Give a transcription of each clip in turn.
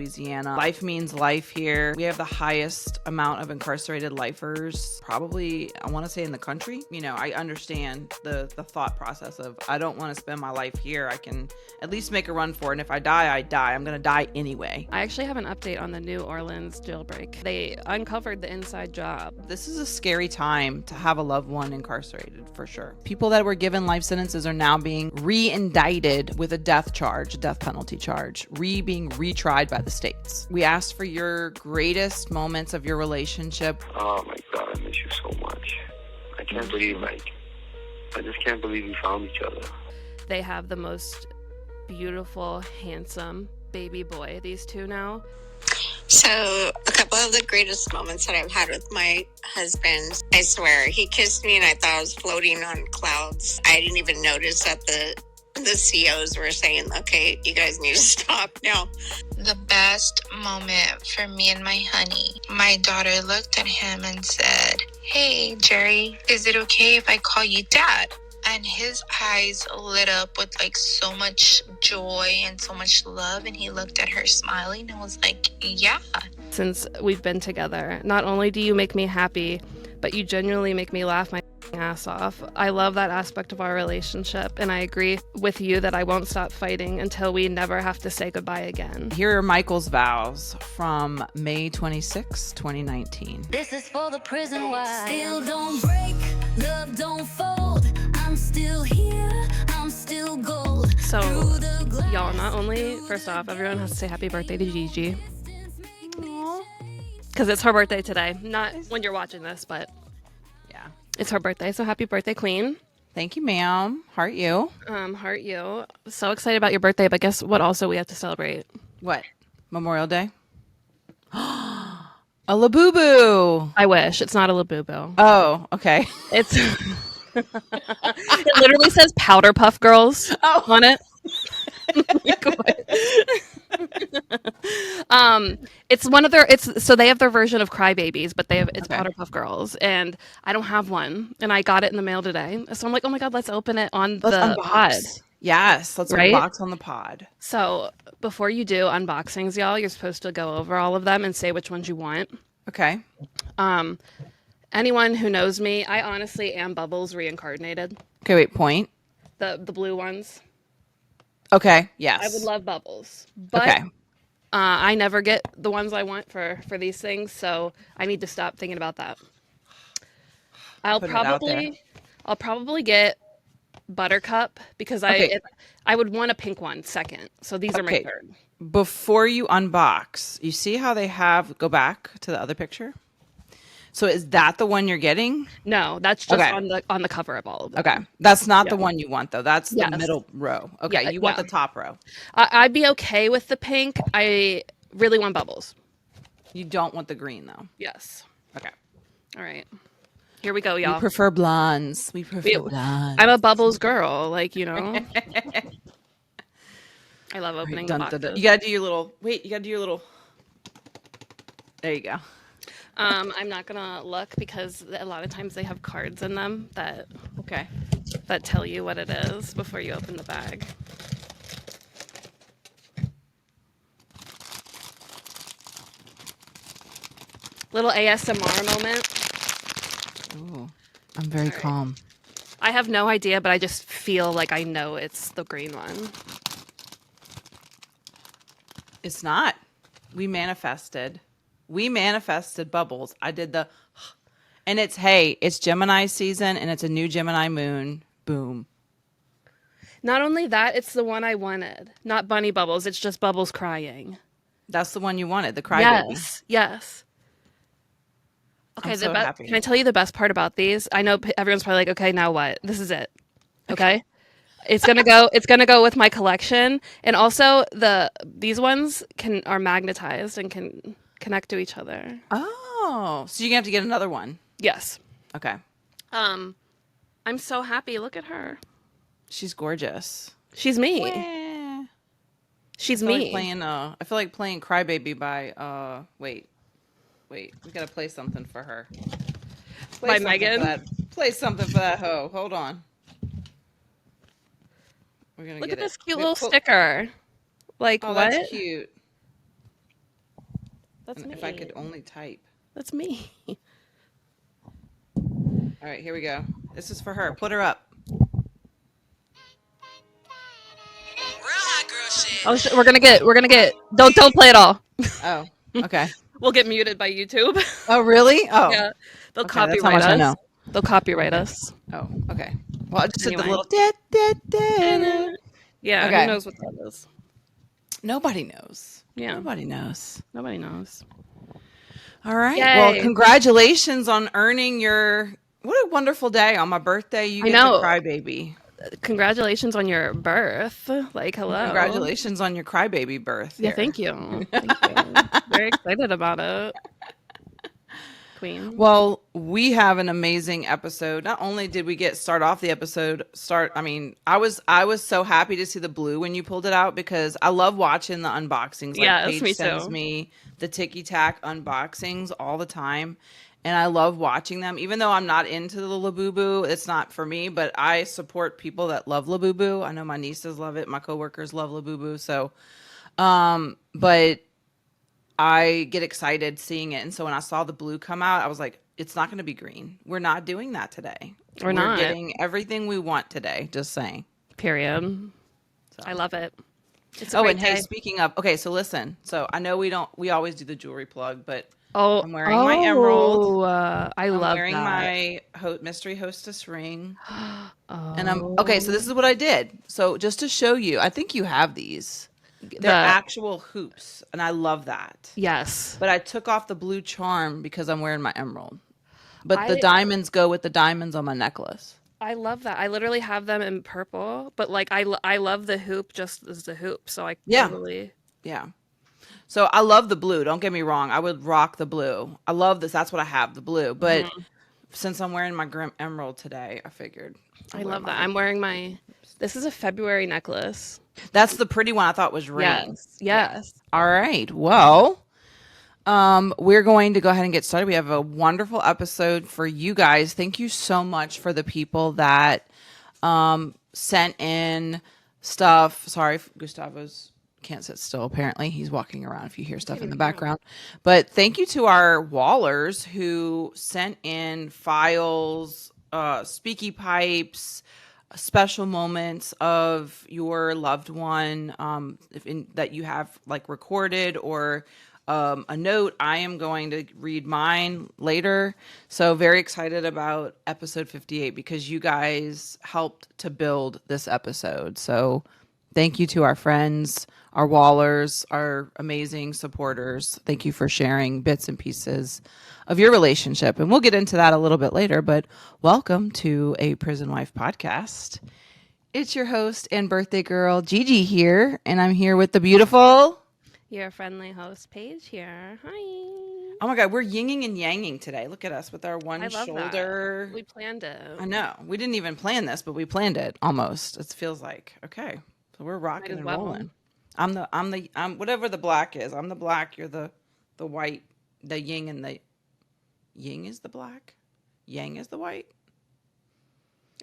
Louisiana. Life means life here. We have the highest amount of incarcerated lifers, probably, I want to say, in the country. You know, I understand the thought process of, I don't want to spend my life here. I can at least make a run for it. And if I die, I die. I'm going to die anyway. I actually have an update on the New Orleans jailbreak. They uncovered the inside job. This is a scary time to have a loved one incarcerated, for sure. People that were given life sentences are now being re-indicted with a death charge, a death penalty charge, being retried by the states. We asked for your greatest moments of your relationship. Oh my God, I miss you so much. I can't believe, I just can't believe we found each other. They have the most beautiful, handsome baby boy, these two now. So a couple of the greatest moments that I've had with my husband, I swear, he kissed me and I thought I was floating on clouds. I didn't even notice that the COs were saying, okay, you guys need to stop now. The best moment for me and my honey, my daughter looked at him and said, "Hey, Jerry, is it okay if I call you Dad?" And his eyes lit up with like so much joy and so much love. And he looked at her smiling and was like, yeah. Since we've been together, not only do you make me happy, but you genuinely make me laugh my ass off. I love that aspect of our relationship. And I agree with you that I won't stop fighting until we never have to say goodbye again. Here are Michael's vows from May 26, 2019. This is for the prison wives. Still don't break, love don't fold. I'm still here, I'm still gold. So, y'all, not only, first off, everyone has to say happy birthday to Gigi. Because it's her birthday today. Not when you're watching this, but yeah, it's her birthday. So happy birthday, Queen. Thank you, ma'am. Heart you. Heart you. So excited about your birthday, but guess what also we have to celebrate? What? Memorial Day? A Labubu. I wish. It's not a Labubu. Oh, okay. It's... It literally says Powder Puff Girls on it. It's one of their, so they have their version of Crybabies, but it's Powder Puff Girls, and I don't have one, and I got it in the mail today. So I'm like, oh my God, let's open it on the unbox. pod. Yes, let's unbox on the pod. So before you do unboxings, y'all, you're supposed to go over all of them and say which ones you want. Okay. Anyone who knows me, I honestly am Bubbles reincarnated. Okay, wait, point. The blue ones. Okay, yes. I would love Bubbles. But I never get the ones I want for these things, so I need to stop thinking about that. I'll probably get Buttercup because I would want a pink one second. So these are my third. Before you unbox, you see how they have, go back to the other picture? So is that the one you're getting? No, that's just on the cover of all of them. Okay. That's not the one you want, though. That's the middle row. Okay. Yeah, you want the top row. I'd be okay with the pink. I really want Bubbles. You don't want the green, though? Yes. Okay. All right. Here we go, y'all. We prefer blondes. Blondes. I'm a Bubbles girl. Like, you know. I love opening boxes. You got to do your little... Wait, you got to do your little... There you go. I'm not gonna look because a lot of times they have cards in them that tell you what it is before you open the bag. Little ASMR moment. Ooh, I'm very calm. I have no idea, but I just feel like I know it's the green one. It's not. We manifested Bubbles. I did and it's Gemini season and it's a new Gemini moon. Boom. Not only that, it's the one I wanted. Not Bunny Bubbles. It's just Bubbles crying. That's the one you wanted, the crybaby. Yes. Okay, I'm so happy. Can I tell you the best part about these? I know everyone's probably like, okay, now what? This is it. Okay. It's gonna go with my collection. And also these ones are magnetized and can connect to each other. Oh, so you're gonna have to get another one. Yes. Okay. I'm so happy. Look at her. She's gorgeous. She's me. Wah. She's I me. I feel like playing Crybaby by wait. We gotta play something for her. By Megan. Play something for that hoe. Hold on. We're gonna look at this cute little sticker. Like, oh, what? That's cute. That's me. If I could only type. That's me. All right, here we go. This is for her. Put her up. Oh, we're gonna get. Don't play it all. Oh, okay. We'll get muted by YouTube. Oh, really? Oh, Yeah, they'll okay, that's how copyright much I us. know. They'll copyright us. Oh, okay. Well, I just did the Anyway. little. Yeah, Okay. who knows what that is? Nobody knows. Yeah. Nobody knows. Nobody knows. All right. Yay. Well, congratulations on earning your. What a wonderful day on my birthday. You get to cry baby. Congratulations on your birth. Like, hello. Congratulations on your crybaby birth. Yeah, thank you. Thank you. Very excited about it. Queen. Well, we have an amazing episode. Not only did we start off the episode, I was so happy to see the blue when you pulled it out because I love watching the unboxings. Yes, Paige me sends too. me the Ticky Tack unboxings all the time. And I love watching them, even though I'm not into the Labubu. It's not for me, but I support people that love Labubu. I know my nieces love it. My coworkers love Labubu. So, but I get excited seeing it. And so when I saw the blue come out, I was like, it's not going to be green. We're not doing that today. We're not getting everything we want today. Just saying. Period. So. I love it. It's a great day. Hey, speaking of, okay, so listen. So I know we always do the jewelry plug, but I'm wearing my emerald. I'm wearing my mystery hostess ring. And okay, so this is what I did. So just to show you, I think you have these. They're actual hoops, and I love that. Yes. But I took off the blue charm because I'm wearing my emerald. But the diamonds go with the diamonds on my necklace. I love that. I literally have them in purple, but like I love the hoop just as the hoop. So I totally. Yeah. So I love the blue. Don't get me wrong. I would rock the blue. I love this. That's what I have, the blue. But since I'm wearing my emerald today, I figured. I love that. I'm wearing this is a February necklace. That's the pretty one I thought was ring. Yes. All right. Well, we're going to go ahead and get started. We have a wonderful episode for you guys. Thank you so much for the people that sent in stuff. Sorry, Gustavo's can't sit still. Apparently, he's walking around if you hear stuff in the background. But thank you to our wallers who sent in files, speaky pipes, special moments of your loved one that you have like recorded or a note. I am going to read mine later. So very excited about episode 58 because you guys helped to build this episode. So thank you to our friends, our wallers, our amazing supporters. Thank you for sharing bits and pieces of your relationship. And we'll get into that a little bit later, but welcome to a Prison Wife podcast. It's your host and birthday girl, Gigi here, and I'm here with the beautiful... Your friendly host, Paige here. Hi. Oh my God, we're yinging and yanging today. Look at us with our one shoulder. That. We planned it. I know. We didn't even plan this, but we planned it almost. It feels like, okay, so we're rocking and rolling. I'm whatever the black is. I'm the black. You're the white. The yin and the yin is the black. Yang is the white.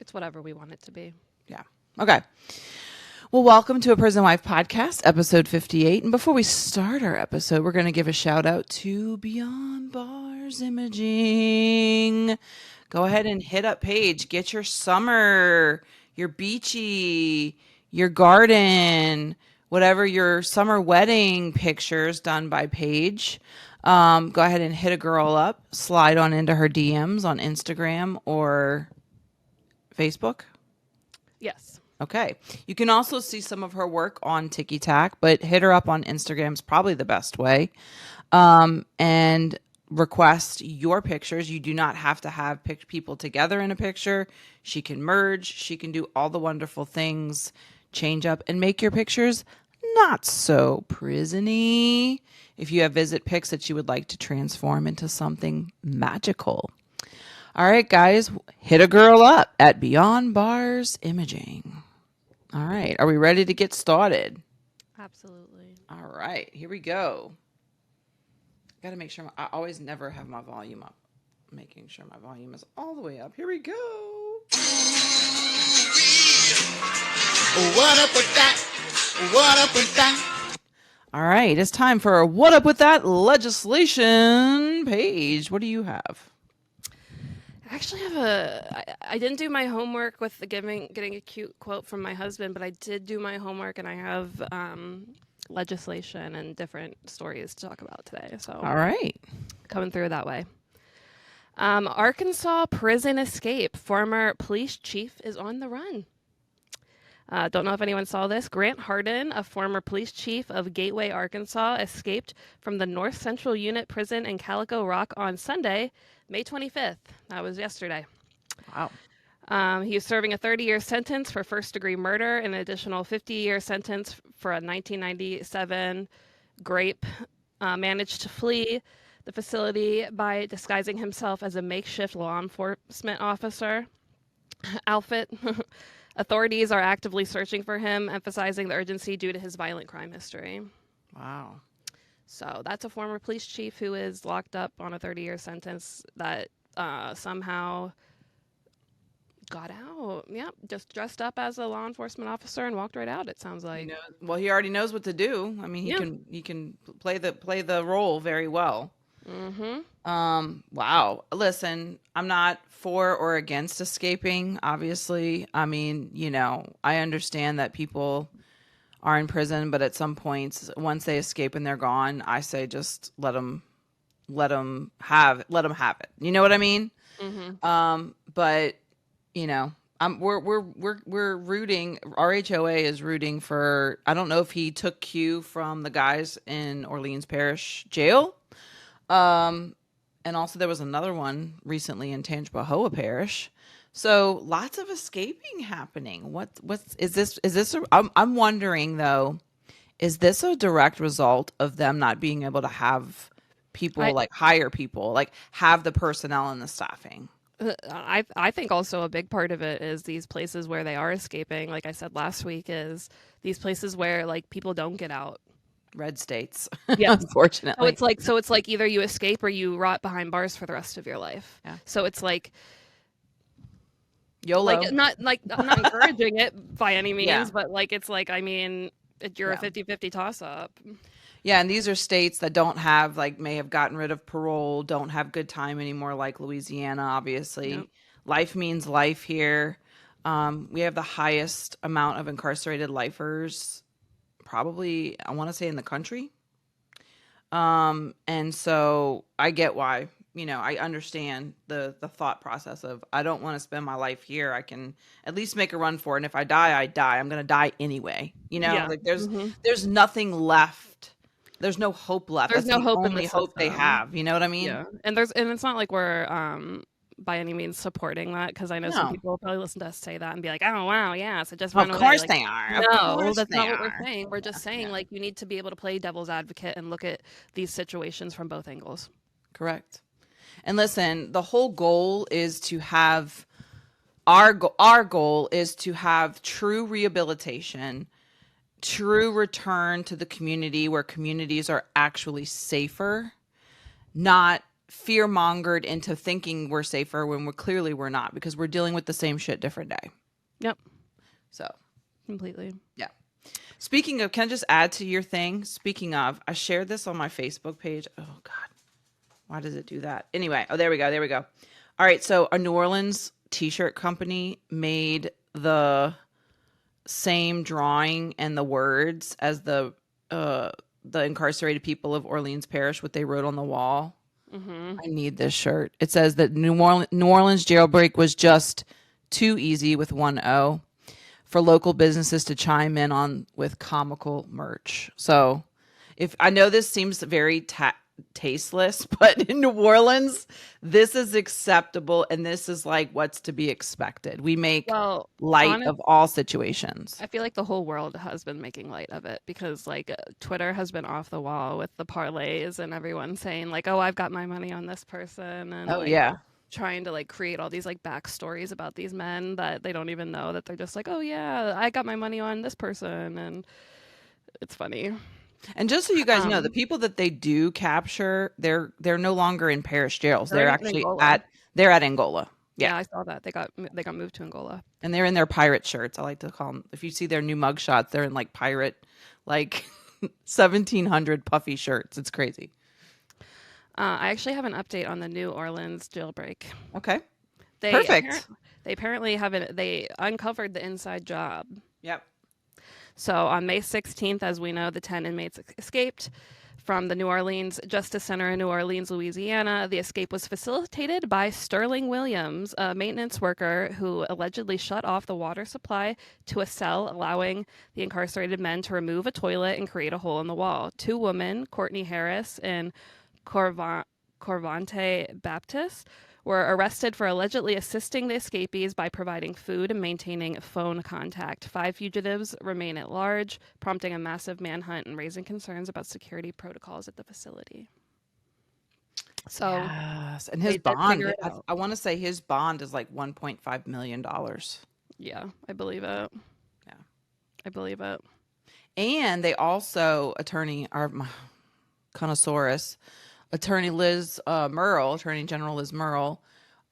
It's whatever we want it to be. Yeah. Okay. Well, welcome to a Prison Wife podcast, episode 58. And before we start our episode, we're going to give a shout out to Beyond Bars Imaging. Go ahead and hit up Paige. Get your summer, your beachy, your garden, whatever your summer wedding pictures done by Paige. Go ahead and hit a girl up. Slide on into her DMs on Instagram or Facebook. Yes. Okay. You can also see some of her work on Ticky Tack, but hit her up on Instagram is probably the best way. And request your pictures. You do not have to have people together in a picture. She can merge. She can do all the wonderful things, change up, and make your pictures not so prison-y. If you have visit pics that you would like to transform into something magical. All right, guys, hit a girl up at Beyond Bars Imaging. All right, are we ready to get started? Absolutely. All right, here we go. Got to make sure I always never have my volume up. Making sure my volume is all the way up. Here we go. What up with that? What up with that? All right, it's time for What Up With That Legislation. Paige, what do you have? I actually have I didn't do my homework with the getting a cute quote from my husband, but I did do my homework and I have legislation and different stories to talk about today. So All right. coming through that way. Arkansas prison escape. Former police chief is on the run. Don't know if anyone saw this. Grant Hardin, a former police chief of Gateway, Arkansas, escaped from the North Central Unit Prison in Calico Rock on Sunday, May 25th. That was yesterday. Wow. He was serving a 30-year sentence for first-degree murder and an additional 50-year sentence for a 1997 grape. Managed to flee the facility by disguising himself as a makeshift law enforcement officer outfit. Authorities are actively searching for him, emphasizing the urgency due to his violent crime history. Wow. So that's a former police chief who is locked up on a 30-year sentence that somehow got out. Yep, just dressed up as a law enforcement officer and walked right out. It sounds like. Well, he already knows what to do. I mean, he can play the role very well. Wow. Listen, I'm not for or against escaping, obviously. I mean, I understand that people are in prison, but at some points, once they escape and they're gone, I say just let them have it. You know what I mean? But we're rooting. RHOA is rooting for. I don't know if he took cue from the guys in Orleans Parish Jail. And also there was another one recently in Tangipahoa Parish. So lots of escaping happening. Is this I'm wondering though, is this a direct result of them not being able to have people hire people, have the personnel and the staffing? I think also a big part of it is these places where they are escaping, like I said last week, is these places where people don't get out. Red states. Yeah, unfortunately. So it's like either you escape or you rot behind bars for the rest of your life. Yeah. So it's like YOLO. I'm not encouraging it by any means, but it's I mean, you're a 50-50 toss up. Yeah, and these are states that don't have may have gotten rid of parole, don't have good time anymore, like Louisiana, obviously. Yep. Life means life here. We have the highest amount of incarcerated lifers probably, I want to say, in the country. And so I get why, I understand the thought process of, I don't want to spend my life here. I can at least make a run for it. And if I die, I die. I'm going to die anyway. There's nothing left. There's no hope left. There's That's no hope the in only the hope they have. You know what I mean? Yeah. And it's not like we're, by any means supporting that, because I know some people will probably listen to us say that and be like, oh wow, yeah, so just run away. Of course they are. No, that's not what we're saying. We're just saying you need to be able to play devil's advocate and look at these situations from both angles. Correct. And listen, the whole goal is to have our goal is to have true rehabilitation, true return to the community where communities are actually safer, not fear-mongered into thinking we're safer when we're not, because we're dealing with the same shit different day. Yep. So completely. Yeah. Speaking of, can I just add to your thing? Speaking of, I shared this on my Facebook page. Oh God, why does it do that? Anyway, there we go. All right, so a New Orleans t-shirt company made the same drawing and the words as the incarcerated people of Orleans Parish, what they wrote on the wall. I need this shirt. It says that New Orleans jailbreak was just too easy with one O for local businesses to chime in on with comical merch. So if I know this seems very tasteless, but in New Orleans, this is acceptable, and this is what's to be expected. We make light of all situations. I feel like the whole world has been making light of it, because Twitter has been off the wall with the parlays and everyone saying oh, I've got my money on this person, and trying to create all these backstories about these men that they don't even know, that they're just oh yeah, I got my money on this person, and it's funny. And just so you guys know, the people that they do capture, they're no longer in parish jails. They're actually at Angola. Yeah, I saw that. They got moved to Angola. And they're in their pirate shirts. I like to call them. If you see their new mugshots, they're in pirate 1,700 puffy shirts. It's crazy. I actually have an update on the New Orleans jailbreak. Okay. Perfect. They apparently they uncovered the inside job. Yep. So on May 16th, as we know, the 10 inmates escaped from the New Orleans Justice Center in New Orleans, Louisiana. The escape was facilitated by Sterling Williams, a maintenance worker who allegedly shut off the water supply to a cell, allowing the incarcerated men to remove a toilet and create a hole in the wall. 2 women, Courtney Harris and Corvante Baptiste, were arrested for allegedly assisting the escapees by providing food and maintaining phone contact. 5 fugitives remain at large, prompting a massive manhunt and raising concerns about security protocols at the facility. So, yes. And his bond, I want to say his bond is like $1.5 million. Yeah, I believe it. Yeah. I believe it. And they also, connoisseurus, Attorney General Liz Murrell,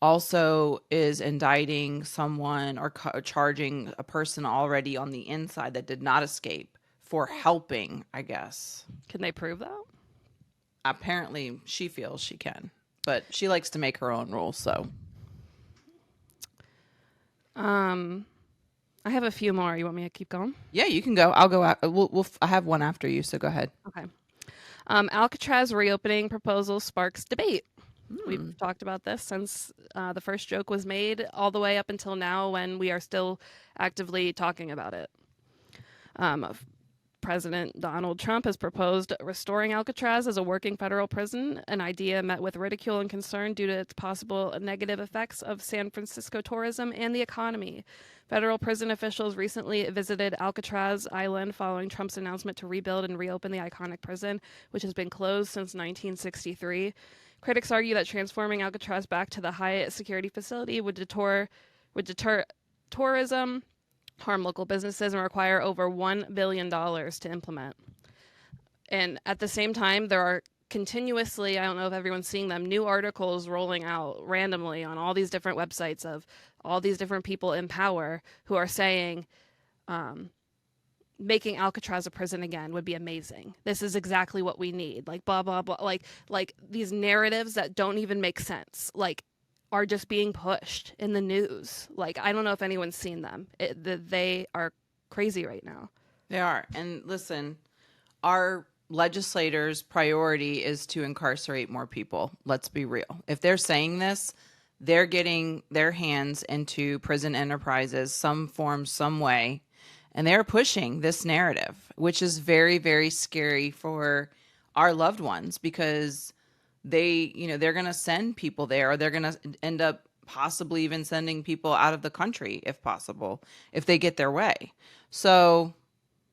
also is indicting someone or charging a person already on the inside that did not escape for helping, I guess. Can they prove that? Apparently, she feels she can, but she likes to make her own rules, so. I have a few more. You want me to keep going? Yeah, you can go. I'll go out. I have one after you, so go ahead. Okay. Alcatraz reopening proposal sparks debate. We've talked about this since the first joke was made all the way up until now when we are still actively talking about it. President Donald Trump has proposed restoring Alcatraz as a working federal prison, an idea met with ridicule and concern due to its possible negative effects of San Francisco tourism and the economy. Federal prison officials recently visited Alcatraz Island following Trump's announcement to rebuild and reopen the iconic prison, which has been closed since 1963. Critics argue that transforming Alcatraz back to the high security facility would deter tourism, harm local businesses, and require over $1 billion to implement. And at the same time, there are continuously, I don't know if everyone's seeing them, new articles rolling out randomly on all these different websites of all these different people in power who are saying making Alcatraz a prison again would be amazing. This is exactly what we need. Like blah blah blah. Like these narratives that don't even make sense. Like are just being pushed in the news. Like I don't know if anyone's seen them. They are crazy right now. They are. And listen, our legislators' priority is to incarcerate more people. Let's be real. If they're saying this, they're getting their hands into prison enterprises, some form, some way, and they're pushing this narrative, which is very, very scary for our loved ones because they're going to send people there, or they're going to end up possibly even sending people out of the country if possible, if they get their way. So,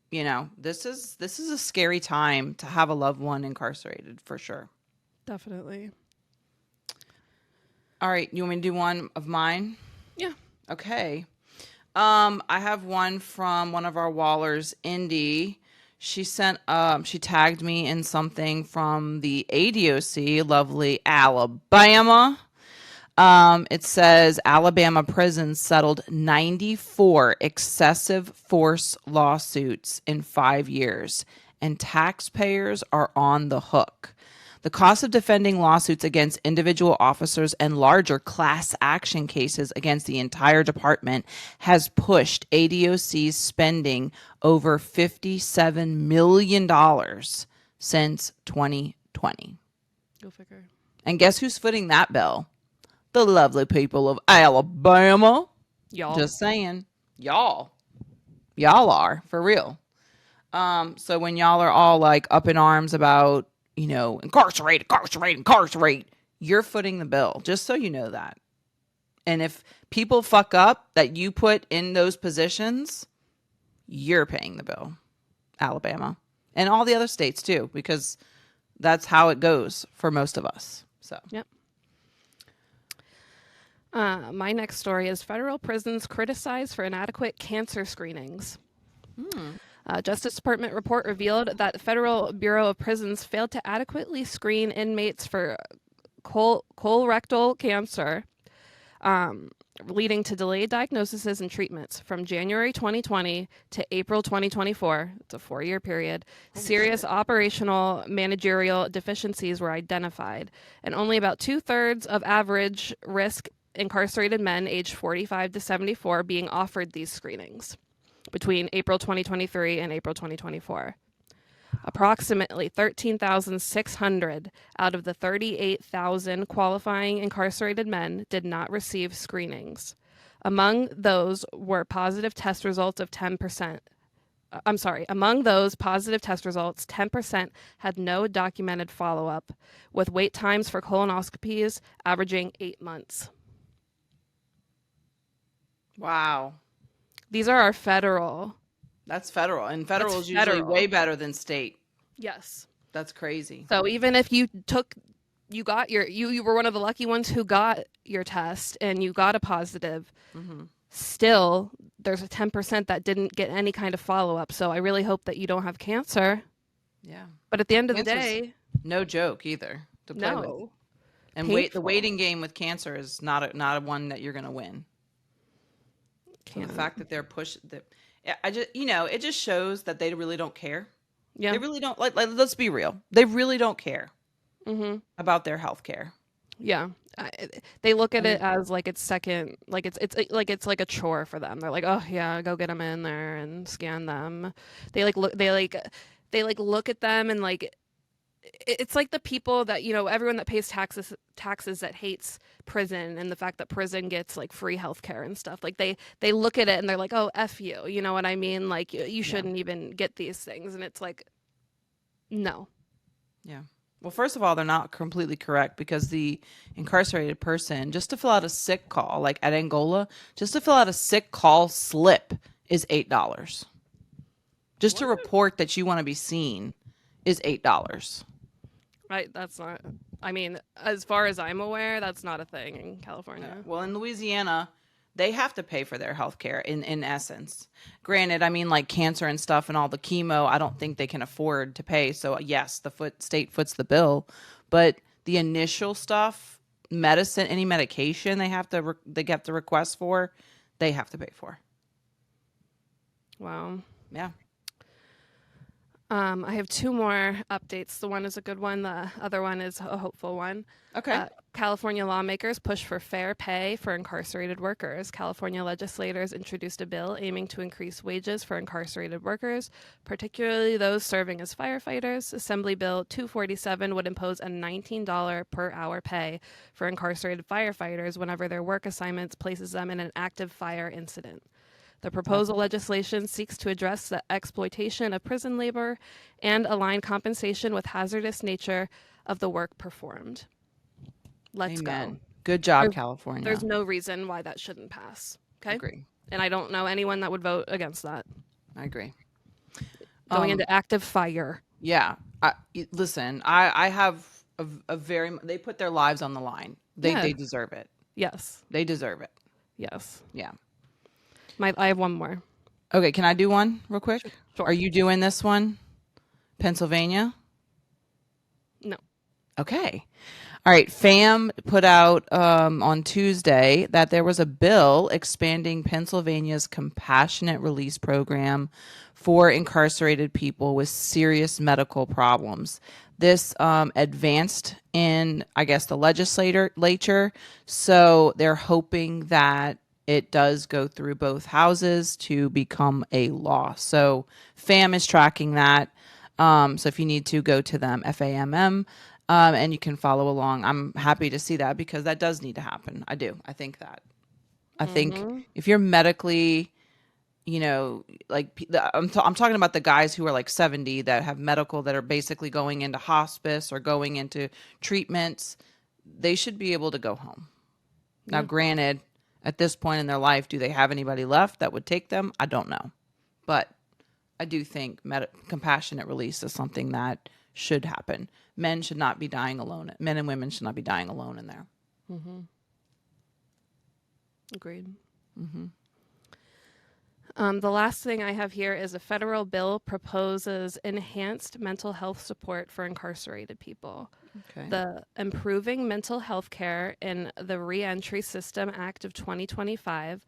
this is a scary time to have a loved one incarcerated for sure. Definitely. All right. You want me to do one of mine? Yeah. Okay. I have one from one of our Wallers, Indy. She tagged me in something from the ADOC, lovely Alabama. It says Alabama prisons settled 94 excessive force lawsuits in 5 years, and taxpayers are on the hook. The cost of defending lawsuits against individual officers and larger class action cases against the entire department has pushed ADOC's spending over $57 million since 2020. Go figure. And guess who's footing that bill? The lovely people of Alabama. Y'all. Just saying. Y'all are, for real. So when y'all are all like up in arms about, incarcerate, you're footing the bill, just so you know that. And if people fuck up that you put in those positions, you're paying the bill. Alabama. And all the other states too, because that's how it goes for most of us. So. Yep. My next story is federal prisons criticized for inadequate cancer screenings. Justice Department report revealed that the Federal Bureau of Prisons failed to adequately screen inmates for colorectal cancer. leading to delayed diagnoses and treatments from January 2020 to April 2024. It's a 4-year period. Serious operational managerial deficiencies were identified, and only about 2/3 of average risk incarcerated men aged 45 to 74 being offered these screenings between April 2023 and April 2024. Approximately 13,600 out of the 38,000 qualifying incarcerated men did not receive screenings. Among those were positive test results of 10%. Among those positive test results, 10% had no documented follow-up, with wait times for colonoscopies averaging 8 months. Wow. These are our federal. That's federal. And federal is usually way better than state. Yes. That's crazy. So even if you got you were one of the lucky ones who got your test and you got a positive, still there's a 10% that didn't get any kind of follow-up. So I really hope that you don't have cancer. Yeah. But at the end of the Cancer's day, no joke either to play with. no. And the waiting game with cancer is not a one that you're going to win. So the fact that they're it just shows that they really don't care. Yeah. They really don't. Like let's be real. They really don't care about their health care. Yeah. They look at it as like it's second, like it's like a chore for them. They're like, oh yeah, go get them in there and scan them. They look at them and like it's like the people that, everyone that pays taxes that hates prison and the fact that prison gets like free healthcare and stuff. Like they look at it and they're like, oh, F you. You know what I mean? Like you shouldn't even get these things. And it's like, no. Yeah. Well, first of all, they're not completely correct because the incarcerated person, just to fill out a sick call, like at Angola, just to fill out a sick call slip is $8. Just to report that you want to be seen is $8. Right, that's not. I mean, as far as I'm aware, that's not a thing in California. Yeah. Well, in Louisiana, they have to pay for their health care in essence. Granted, I mean, like cancer and stuff and all the chemo, I don't think they can afford to pay. So yes, the state foots the bill, but the initial stuff, medicine, any medication they have to request for, they have to pay for. Wow. Yeah. I have 2 more updates. The one is a good one. The other one is a hopeful one. Okay. California lawmakers push for fair pay for incarcerated workers. California legislators introduced a bill aiming to increase wages for incarcerated workers, particularly those serving as firefighters. Assembly Bill 247 would impose a $19 per hour pay for incarcerated firefighters whenever their work assignments places them in an active fire incident. The proposal legislation seeks to address the exploitation of prison labor and align compensation with hazardous nature of the work performed. Let's go. Good job, California. There's no reason why that shouldn't pass. Okay? Agree. And I don't know anyone that would vote against that. I agree. Going into active fire. Yeah. Listen, I have they put their lives on the line. They deserve it. Yes. They deserve it. Yes. Yeah. I have one more. Okay, can I do one real quick? Sure. Are you doing this one? Pennsylvania? No. Okay. All right. FAM put out on Tuesday that there was a bill expanding Pennsylvania's compassionate release program for incarcerated people with serious medical problems. This advanced in, I guess, the legislature. So they're hoping that it does go through both houses to become a law. So FAM is tracking that. So if you need to, go to them, FAMM, and you can follow along. I'm happy to see that because that does need to happen. I do. I think that. I think if you're medically, like I'm talking about the guys who are like 70 that have medical that are basically going into hospice or going into treatments, they should be able to go home. Now, granted, at this point in their life, do they have anybody left that would take them? I don't know. But I do think compassionate release is something that should happen. Men should not be dying alone. Men and women should not be dying alone in there. Agreed. The last thing I have here is a federal bill proposes enhanced mental health support for incarcerated people. Okay. The Improving Mental Health Care in the Reentry System Act of 2025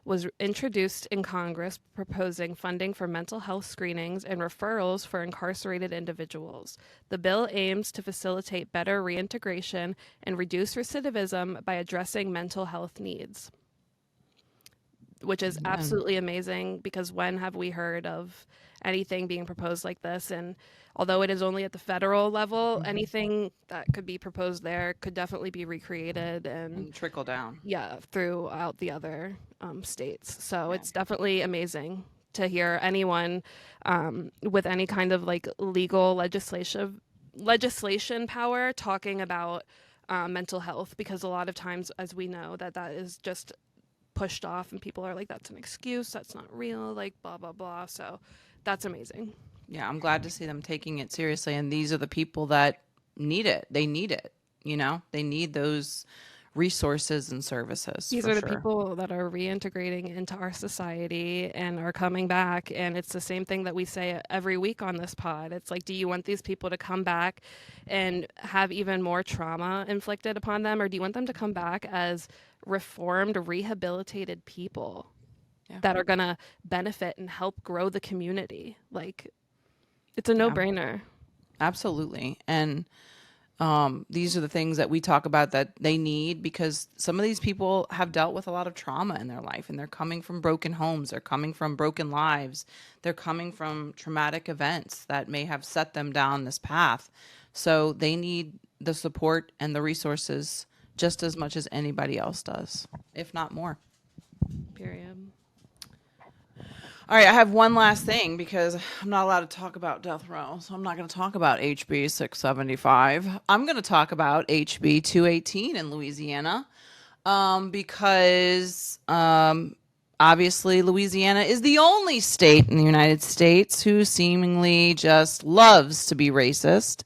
was introduced in Congress, proposing funding for mental health screenings and referrals for incarcerated individuals. The bill aims to facilitate better reintegration and reduce recidivism by addressing mental health needs, which is absolutely amazing, because when have we heard of anything being proposed like this? And although it is only at the federal level, anything that could be proposed there could definitely be recreated and trickle down. Yeah, throughout the other states. So it's definitely amazing to hear anyone with any kind of like legal legislation power talking about mental health, because a lot of times, as we know, that is just pushed off and people are like, that's an excuse, that's not real, like blah blah blah. So that's amazing. Yeah, I'm glad to see them taking it seriously, and these are the people that need it. They need it. They need those resources and services. These are the people that are reintegrating into our society and are coming back, and it's the same thing that we say every week on this pod. It's like, do you want these people to come back and have even more trauma inflicted upon them, or do you want them to come back as reformed, rehabilitated people that are gonna benefit and help grow the community? Like, it's a no-brainer. Absolutely. And these are the things that we talk about that they need, because some of these people have dealt with a lot of trauma in their life, and they're coming from broken homes, they're coming from broken lives, they're coming from traumatic events that may have set them down this path. So they need the support and the resources just as much as anybody else does, if not more. Period. All right, I have one last thing, because I'm not allowed to talk about death row, so I'm not going to talk about HB 675. I'm going to talk about HB 218 in Louisiana, because obviously Louisiana is the only state in the United States who seemingly just loves to be racist.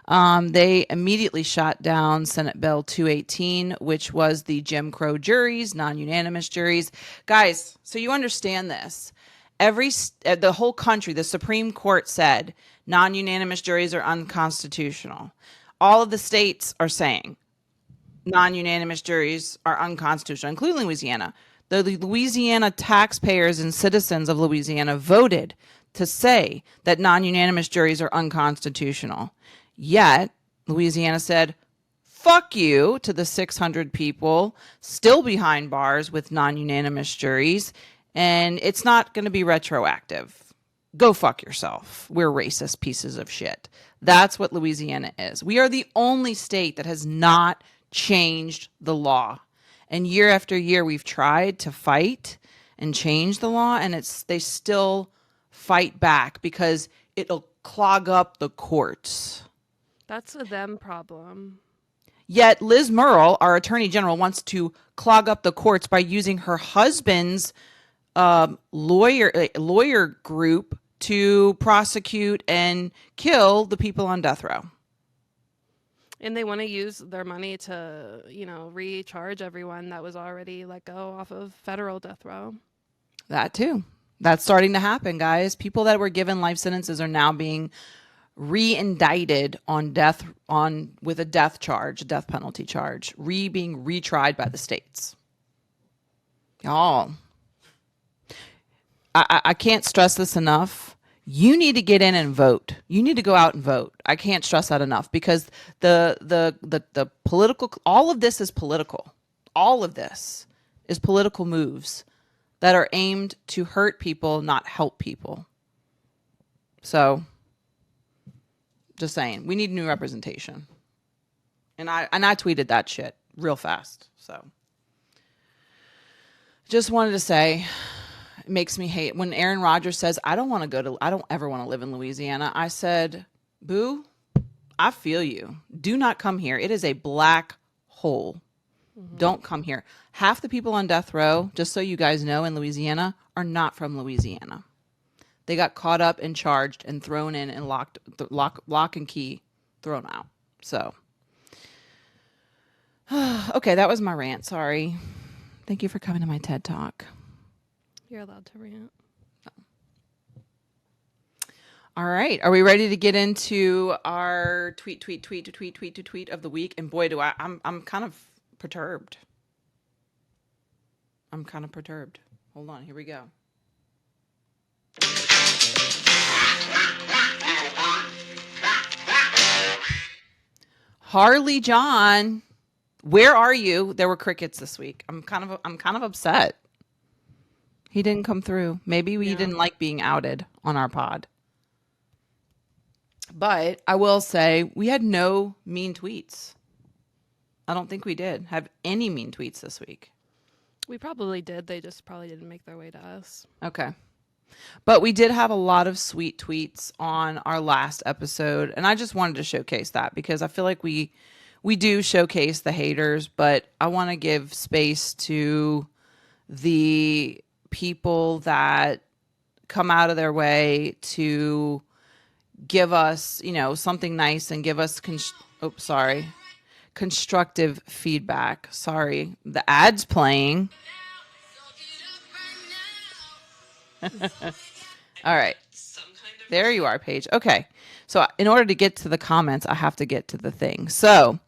They immediately shot down Senate Bill 218, which was the Jim Crow juries, non-unanimous juries. Guys, so you understand this. The whole country, the Supreme Court said non-unanimous juries are unconstitutional. All of the states are saying non-unanimous juries are unconstitutional, including Louisiana. The Louisiana taxpayers and citizens of Louisiana voted to say that non-unanimous juries are unconstitutional. Yet, Louisiana said, fuck you to the 600 people still behind bars with non-unanimous juries, and it's not going to be retroactive. Go fuck yourself. We're racist pieces of shit. That's what Louisiana is. We are the only state that has not changed the law. And year after year, we've tried to fight and change the law, and they still fight back because it'll clog up the courts. That's a them problem. Yet Liz Murrill, our attorney general, wants to clog up the courts by using her husband's lawyer group to prosecute and kill the people on death row. And they want to use their money to, recharge everyone that was already let go off of federal death row. That too. That's starting to happen, guys. People that were given life sentences are now being re-indicted with a death penalty charge, being retried by the states. Y'all, I can't stress this enough. You need to get in and vote. You need to go out and vote. I can't stress that enough, because the political, all of this is political. All of this is political moves that are aimed to hurt people, not help people. So, just saying, we need new representation. And I tweeted that shit real fast. So, just wanted to say, it makes me hate when Aaron Rodgers says, I don't ever want to live in Louisiana. I said, boo, I feel you. Do not come here. It is a black hole. Mm-hmm. Don't come here. Half the people on death row, just so you guys know, in Louisiana are not from Louisiana. They got caught up and charged and thrown in and lock and key thrown out. So, okay, that was my rant. Sorry. Thank you for coming to my TED Talk. You're allowed to rant. All right. Are we ready to get into our tweet of the week? And boy, I'm kind of perturbed. Hold on. Here we go. Harley John, where are you? There were crickets this week. I'm kind of upset. He didn't come through. Maybe we didn't like being outed on our pod. But I will say we had no mean tweets. I don't think we did have any mean tweets this week. We probably did. They just probably didn't make their way to us. Okay. But we did have a lot of sweet tweets on our last episode. And I just wanted to showcase that because I feel like we do showcase the haters, but I want to give space to the people that come out of their way to give us, something nice and give us constructive feedback. Sorry, the ad's playing. All right. There you are, Paige. Okay. So in order to get to the comments, I have to get to the thing. So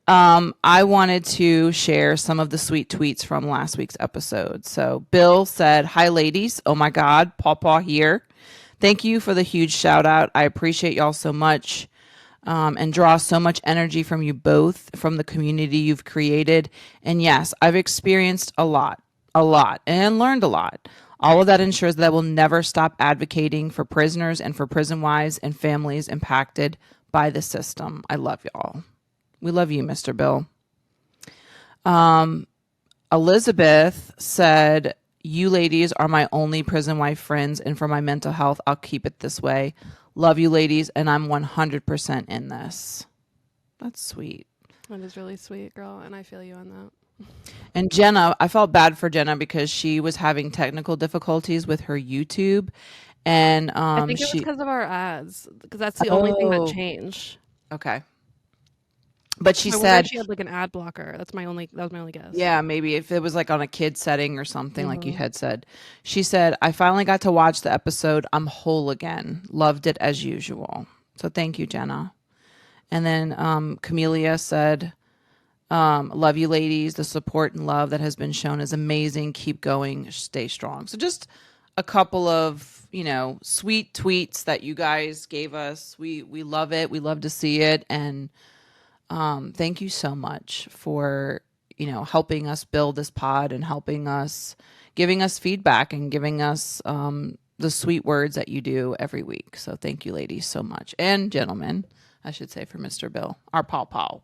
I wanted to share some of the sweet tweets from last week's episode. So Bill said, "Hi, ladies. Oh, my God. Pawpaw here. Thank you for the huge shout out. I appreciate y'all so much and draw so much energy from you both, from the community you've created. And yes, I've experienced a lot, and learned a lot. All of that ensures that I will never stop advocating for prisoners and for prison wives and families impacted by the system. I love y'all." We love you, Mr. Bill. Elizabeth said, "You ladies are my only prison wife friends, and for my mental health, I'll keep it this way. Love you, ladies, and I'm 100% in this." That's sweet. That is really sweet, girl, and I feel you on that. And Jenna, I felt bad for Jenna because she was having technical difficulties with her YouTube, and I think it was because of our ads, because that's the only thing that changed. Okay. But she I wonder said if she had like an ad blocker. That was my only guess. Yeah, maybe if it was like on a kid setting or something, like you had said. She said, "I finally got to watch the episode. I'm whole again. Loved it as usual." So thank you, Jenna. And then Camellia said, "Love you, ladies. The support and love that has been shown is amazing. Keep going. Stay strong." So just a couple of, sweet tweets that you guys gave us. We love it. We love to see it. And thank you so much for, helping us build this pod and giving us feedback and giving us the sweet words that you do every week. So thank you, ladies, so much. And gentlemen, I should say, for Mr. Bill, our paw.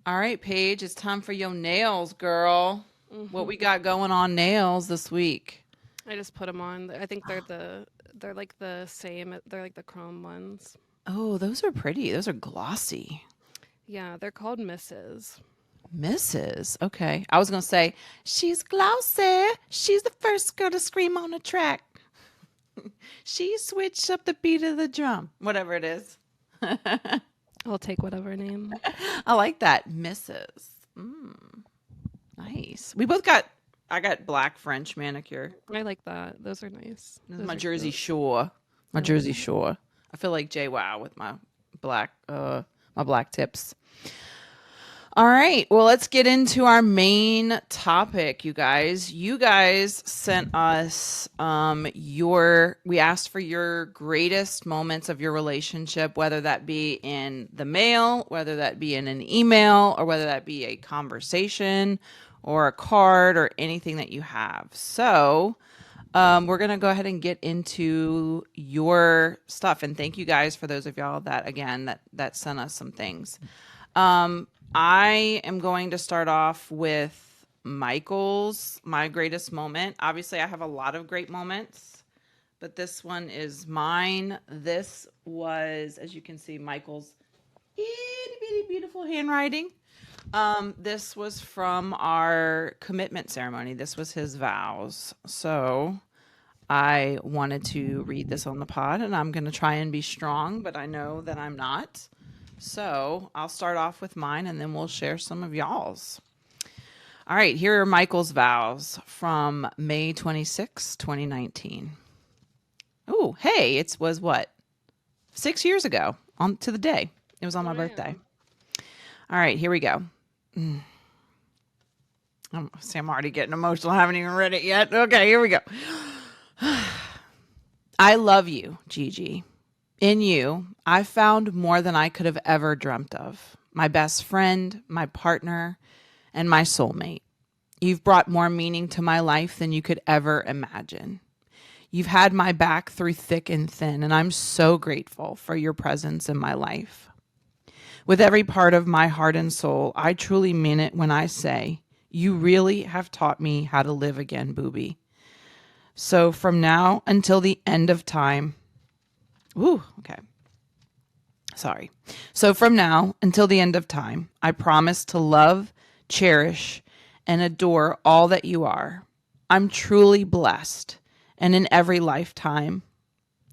All right, Paige, it's time for your nails, girl. What we got going on nails this week? I just put them on. I think they're like the same. They're like the chrome ones. Oh, those are pretty. Those are glossy. Yeah, they're called Mrs. Mrs. Okay. I was going to say, she's glossy. She's the first girl to scream on the track. She switched up the beat of the drum. Whatever it is. I'll take whatever name. I like that. Mrs. Nice. I got black French manicure. I like that. Those are nice. This is my Jersey Shore. My Jersey Shore. I feel like JWoww with my black tips. All right. Well, let's get into our main topic, you guys. You guys sent us we asked for your greatest moments of your relationship, whether that be in the mail, whether that be in an email, or whether that be a conversation or a card or anything that you have. So we're going to go ahead and get into your stuff. And thank you guys for those of y'all that sent us some things. I am going to start off with Michael's, my greatest moment. Obviously, I have a lot of great moments, but this one is mine. This was, as you can see, Michael's itty bitty beautiful handwriting. This was from our commitment ceremony. This was his vows. So I wanted to read this on the pod, and I'm going to try and be strong, but I know that I'm not. So I'll start off with mine, and then we'll share some of y'all's. All right, here are Michael's vows from May 26, 2019. Oh, hey, it was what? 6 years ago on to the day. It was on my birthday. All right, here we go. I'm already getting emotional. I haven't even read it yet. Okay, here we go. I love you, Gigi. In you, I found more than I could have ever dreamt of. My best friend, my partner, and my soulmate. You've brought more meaning to my life than you could ever imagine. You've had my back through thick and thin, and I'm so grateful for your presence in my life. With every part of my heart and soul, I truly mean it when I say, you really have taught me how to live again, Booby. So from now until the end of time, So from now until the end of time, I promise to love, cherish, and adore all that you are. I'm truly blessed, and in every lifetime,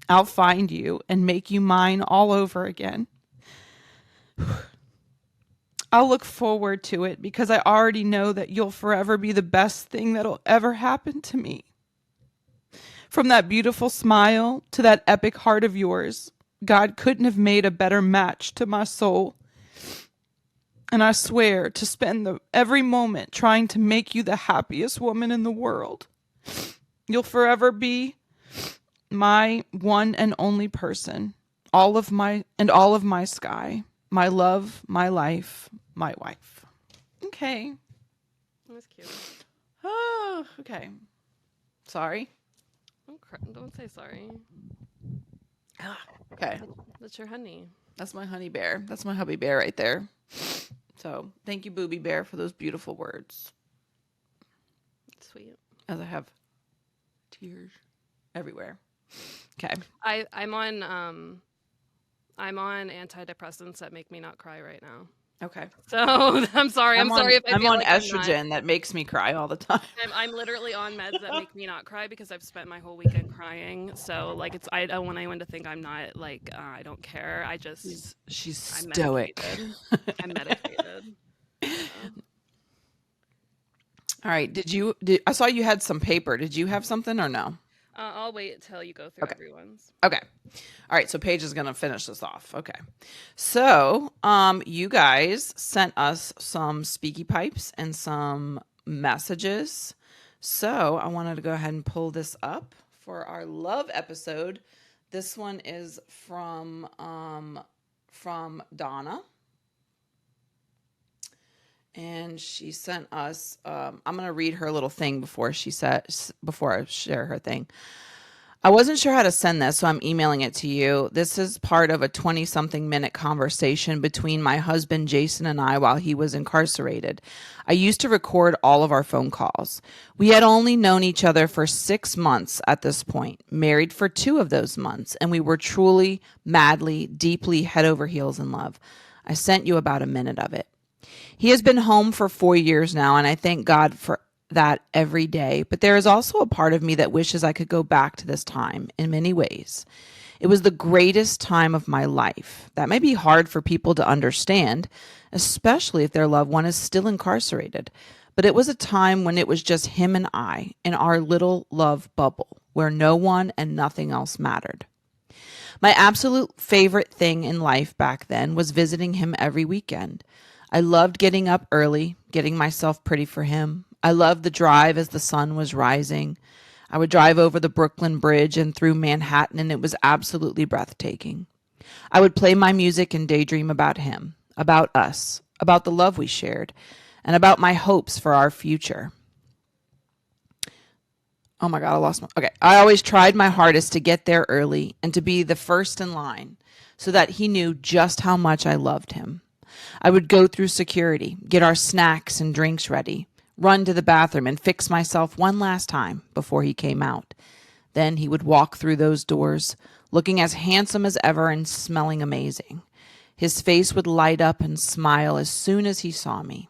I'll find you and make you mine all over again. I'll look forward to it because I already know that you'll forever be the best thing that'll ever happen to me. From that beautiful smile to that epic heart of yours, God couldn't have made a better match to my soul. And I swear to spend every moment trying to make you the happiest woman in the world. You'll forever be my one and only person, all of my sky, my love, my life, my wife. Okay. That was cute. Oh, okay. Sorry. Don't say sorry. Okay. That's your honey. That's my honey bear. That's my hubby bear right there. So thank you, Booby Bear, for those beautiful words. Sweet. As I have tears everywhere. Okay. I'm on antidepressants that make me not cry right now. Okay. So I'm sorry. I'm sorry if I I'm feel on like estrogen that makes me cry all the time. I'm literally on meds that make me not cry because I've spent my whole weekend crying. So like I don't want anyone to think I'm not like I don't care. I just She's I'm stoic. I'm medicated. All right. I saw you had some paper. Did you have something or no? I'll wait till you go through everyone's. Okay. All right. So Paige is going to finish this off. Okay. So, you guys sent us some speaky pipes and some messages. So I wanted to go ahead and pull this up for our love episode. This one is from Donna. And she sent us, I'm going to read her little thing before I share her thing. I wasn't sure how to send this, so I'm emailing it to you. This is part of a 20-something minute conversation between my husband, Jason, and I while he was incarcerated. I used to record all of our phone calls. We had only known each other for 6 months at this point, married for 2 of those months, and we were truly, madly, deeply head over heels in love. I sent you about a minute of it. He has been home for 4 years now, and I thank God for that every day. But there is also a part of me that wishes I could go back to this time in many ways. It was the greatest time of my life. That may be hard for people to understand, especially if their loved one is still incarcerated. But it was a time when it was just him and I in our little love bubble, where no one and nothing else mattered. My absolute favorite thing in life back then was visiting him every weekend. I loved getting up early, getting myself pretty for him. I loved the drive as the sun was rising. I would drive over the Brooklyn Bridge and through Manhattan, and it was absolutely breathtaking. I would play my music and daydream about him, about us, about the love we shared, and about my hopes for our future. Oh my God, I lost my... Okay. I always tried my hardest to get there early and to be the first in line so that he knew just how much I loved him. I would go through security, get our snacks and drinks ready, run to the bathroom and fix myself one last time before he came out. Then he would walk through those doors, looking as handsome as ever and smelling amazing. His face would light up and smile as soon as he saw me.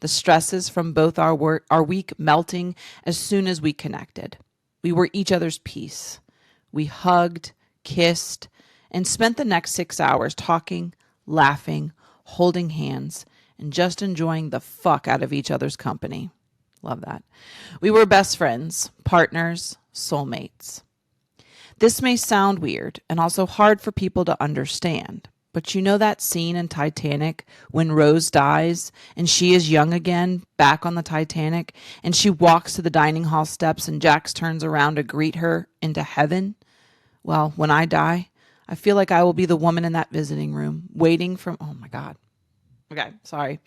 The stresses from both our week melting as soon as we connected. We were each other's peace. We hugged, kissed, and spent the next 6 hours talking, laughing, holding hands, and just enjoying the fuck out of each other's company. Love that. We were best friends, partners, soulmates. This may sound weird and also hard for people to understand, but you know that scene in Titanic when Rose dies and she is young again, back on the Titanic, and she walks to the dining hall steps and Jax turns around to greet her into heaven? Well, when I die, I feel like I will be the woman in that visiting room, waiting from... Oh, my God. Okay, sorry.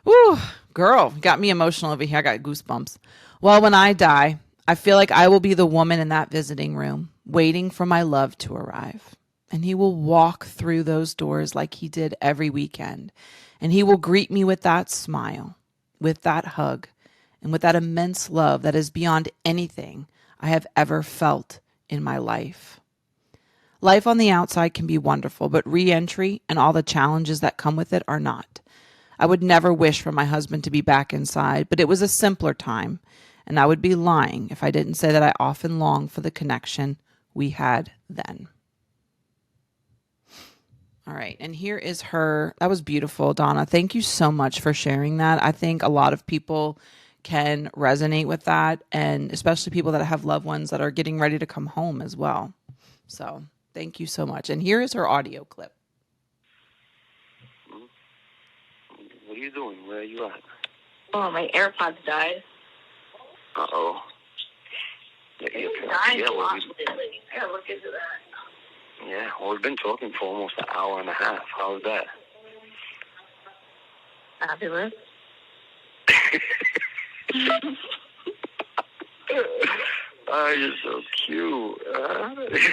Woo, girl, got me emotional over here. I got goosebumps. Well, when I die, I feel like I will be the woman in that visiting room, waiting for my love to arrive. And he will walk through those doors like he did every weekend. And he will greet me with that smile, with that hug, and with that immense love that is beyond anything I have ever felt in my life. Life on the outside can be wonderful, but re-entry and all the challenges that come with it are not. I would never wish for my husband to be back inside, but it was a simpler time, and I would be lying if I didn't say that I often long for the connection we had then. All right, and here is her. That was beautiful, Donna. Thank you so much for sharing that. I think a lot of people can resonate with that, and especially people that have loved ones that are getting ready to come home as well. So thank you so much. And here is her audio clip. What are you doing? Where are you at? Oh, my AirPods died. Uh-oh. Dying a lot lately. I gotta look into that. Yeah, well, we've been talking for almost an hour and a half. How's that? Fabulous. Oh, you're so cute.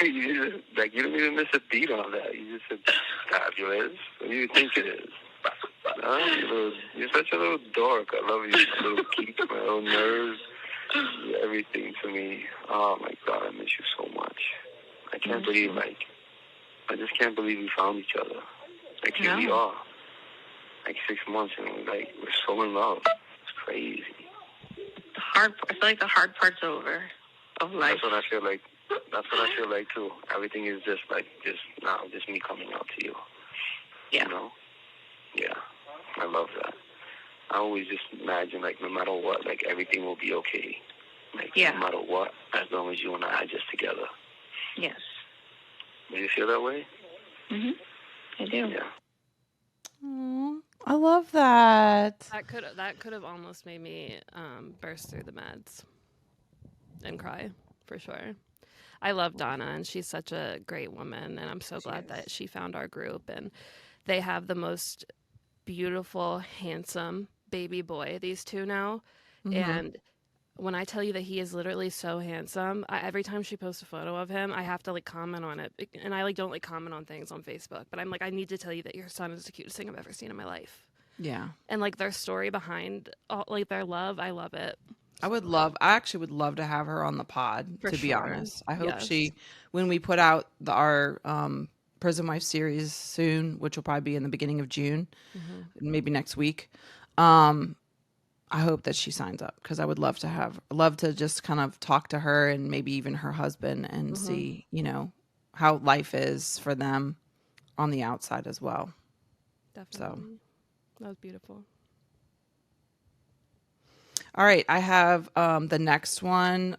You don't even miss a beat on that. You just said fabulous. What do you think it is? You're such a little dork. I love you. A little geek, my little nerves. You're everything to me. Oh, my God, I miss you so much. I can't believe, I just can't believe we found each other. Here we are. 6 months, and we're so in love. It's crazy. I feel like the hard part's over of life. That's what I feel like. That's what I feel like too. Everything is just me coming out to you. Yeah. You know? Yeah. I love that. I always just imagine no matter what, everything will be okay. No matter what, as long as you and I are just together. Yes. Do you feel that way? Mhm. I do. Yeah. Aww, I love that. That could have almost made me burst through the meds and cry for sure. I love Donna, and she's such a great woman, and I'm so glad that she found our group. And they have the most beautiful, handsome baby boy, these two now. Mm-hmm. And when I tell you that he is literally so handsome, every time she posts a photo of him, I have to comment on it. And I don't comment on things on Facebook, but I'm I need to tell you that your son is the cutest thing I've ever seen in my life. Yeah. And their story behind their love, I love it. I actually would love to have her on the pod, to be honest. I hope when we put out our Prison Wife series soon, which will probably be in the beginning of June, maybe next week, I hope that she signs up, because I would love to just kind of talk to her and maybe even her husband and see, how life is for them on the outside as well. Definitely. So that was beautiful. All right, I have the next one.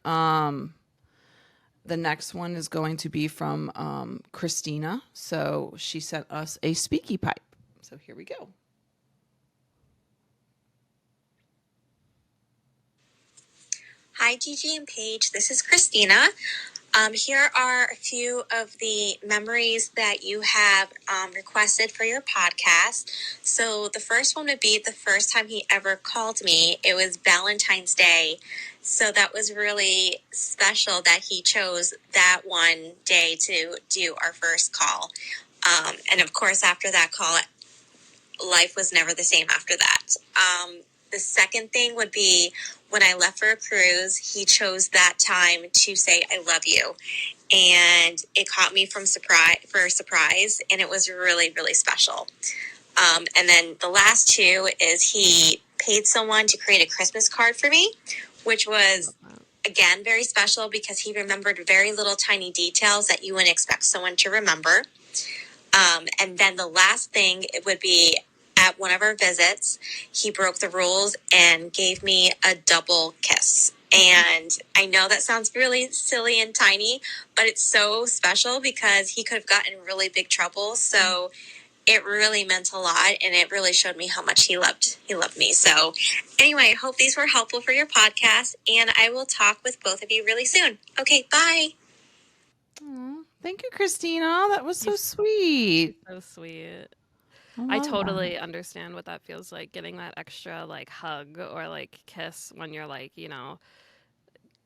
The next one is going to be from Christina. So she sent us a speaky pipe. So here we go. Hi, Gigi and Paige. This is Christina. Here are a few of the memories that you have requested for your podcast. So the first one would be the first time he ever called me. It was Valentine's Day. So that was really special that he chose that one day to do our first call. And of course, after that call, life was never the same after that. The second thing would be when I left for a cruise, he chose that time to say, I love you. And it caught me for a surprise. And it was really, really special. And then the last two is he paid someone to create a Christmas card for me, which was, again, very special because he remembered very little tiny details that you wouldn't expect someone to remember. And then the last thing, it would be at one of our visits, he broke the rules and gave me a double kiss. And I know that sounds really silly and tiny, but it's so special because he could have gotten in really big trouble. So it really meant a lot, and it really showed me how much he loved me. So anyway, I hope these were helpful for your podcast, and I will talk with both of you really soon. Okay, bye. Aww, thank you, Christina. That was so sweet. So sweet. I totally understand what that feels like, getting that extra like hug or like kiss when you're like,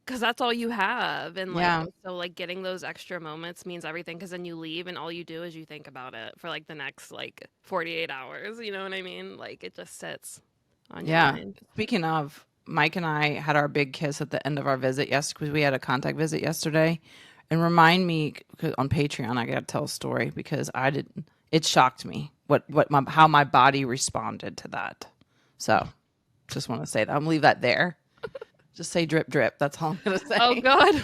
because that's all you have. And like, so like getting those extra moments means everything, because then you leave and all you do is you think about it for like the next like 48 hours. You know what I mean? Like it just sits on your mind. Speaking of, Mike and I had our big kiss at the end of our visit yesterday, because we had a contact visit yesterday. And remind me, 'cause on Patreon, I got to tell a story because it shocked me how my body responded to that. So just want to say that. I'm gonna leave that there. Just say drip, drip. That's all I'm going to say. Oh, God.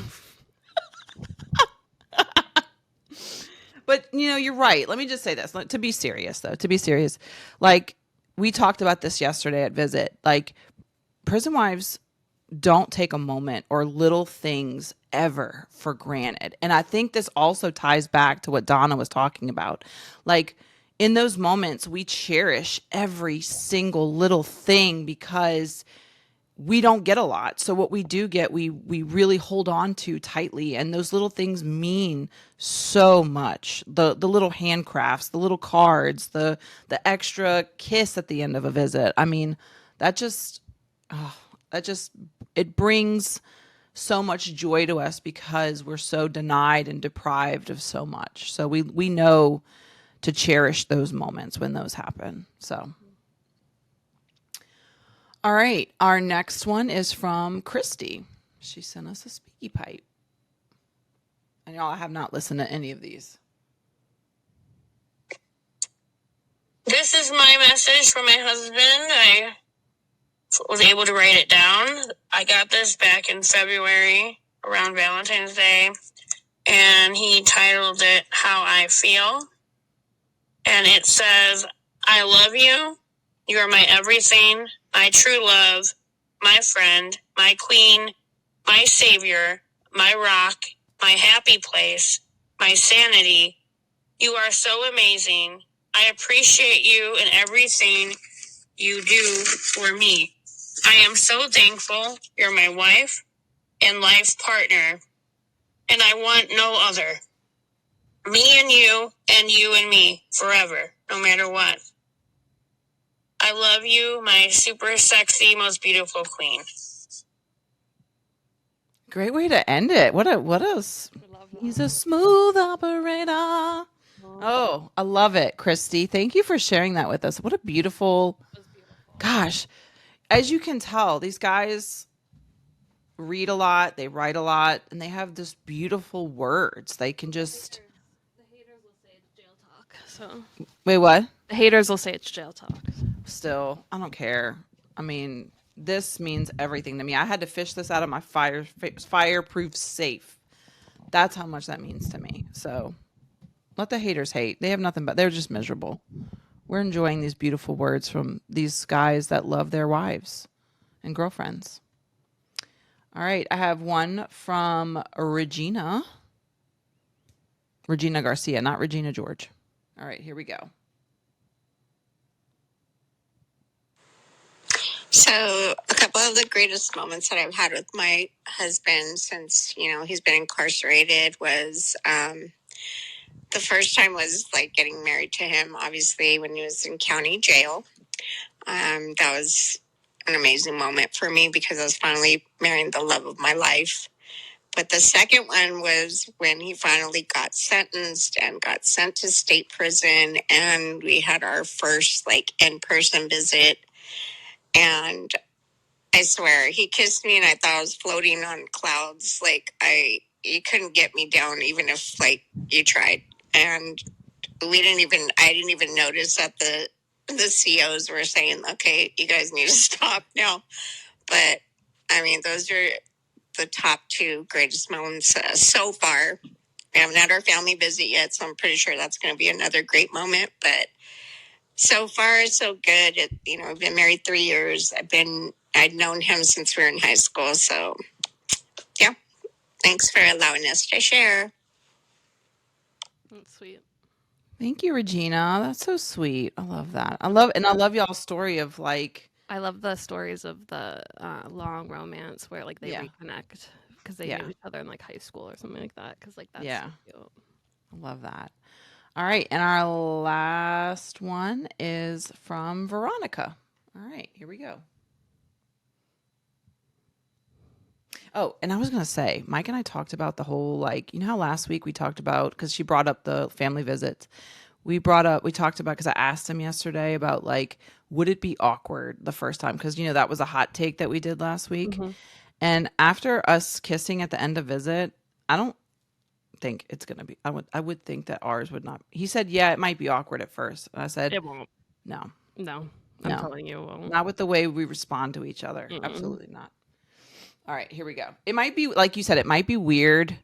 But, you're right. Let me just say this. To be serious, though. To be serious. Like, we talked about this yesterday at Visit. Like, prison wives don't take a moment or little things ever for granted. And I think this also ties back to what Donna was talking about. Like, in those moments, we cherish every single little thing because we don't get a lot. So what we do get, we really hold on to tightly, and those little things mean so much. The little handcrafts, the little cards, the extra kiss at the end of a visit. I mean, that just it brings so much joy to us because we're so denied and deprived of so much. So we know to cherish those moments when those happen. So all right, our next one is from Christy. She sent us a speaky pipe. And y'all, I have not listened to any of these. This is my message from my husband. I was able to write it down. I got this back in February around Valentine's Day, and he titled it How I Feel. And it says, I love you. You are my everything, my true love, my friend, my queen, my savior, my rock, my happy place, my sanity. You are so amazing. I appreciate you and everything you do for me. I am so thankful you're my wife and life partner, and I want no other. Me and you and me forever, no matter what. I love you, my super sexy, most beautiful queen. Great way to end it. He's a smooth operator. Oh, I love it, Christy. Thank you for sharing that with us. What a beautiful, gosh. As you can tell, these guys read a lot, they write a lot, and they have this beautiful words. They can just. The haters will say it's jail talk. So. Wait, what? The haters will say it's jail talk. Still, I don't care. I mean, this means everything to me. I had to fish this out of my fireproof safe. That's how much that means to me. So let the haters hate. They have nothing but they're just miserable. We're enjoying these beautiful words from these guys that love their wives and girlfriends. All right, I have one from Regina Garcia, not Regina George. All right, here we go. So a couple of the greatest moments that I've had with my husband since, he's been incarcerated was the first time was like getting married to him, obviously, when he was in county jail. That was an amazing moment for me because I was finally marrying the love of my life. But the second one was when he finally got sentenced and got sent to state prison, and we had our first in-person visit. And I swear, he kissed me and I thought I was floating on clouds. You couldn't get me down even if you tried. And I didn't even notice that the COs were saying, okay, you guys need to stop now. But I mean, those are the top two greatest moments so far. We haven't had our family visit yet, so I'm pretty sure that's going to be another great moment. But So far, so good. I've been married 3 years. I'd known him since we were in high school. So, yeah. Thanks for allowing us to share. That's sweet. Thank you, Regina. That's so sweet. I love that. I love y'all's story of like. I love the stories of the long romance where like they Yeah. reconnect because they Yeah. knew each other in like high school or something like that. Because like that's Yeah. so cute. I love that. All right. And our last one is from Veronica. All right. Here we go. Oh, and I was going to say, Mike and I talked about the whole, like, you know how last week we talked about, because she brought up the family visits. We talked about, because I asked him yesterday about, like, would it be awkward the first time? Because, that was a hot take that we did last week. Mm-hmm. And after us kissing at the end of visit, I don't think it's going to be, I would think that ours would not. He said, yeah, it might be awkward at first. And I said, It won't. no, No, I'm telling you, it won't. not with the way we respond to each other. Mm-mm. Absolutely not. All right, here we go. It might be, like you said, it might be weird,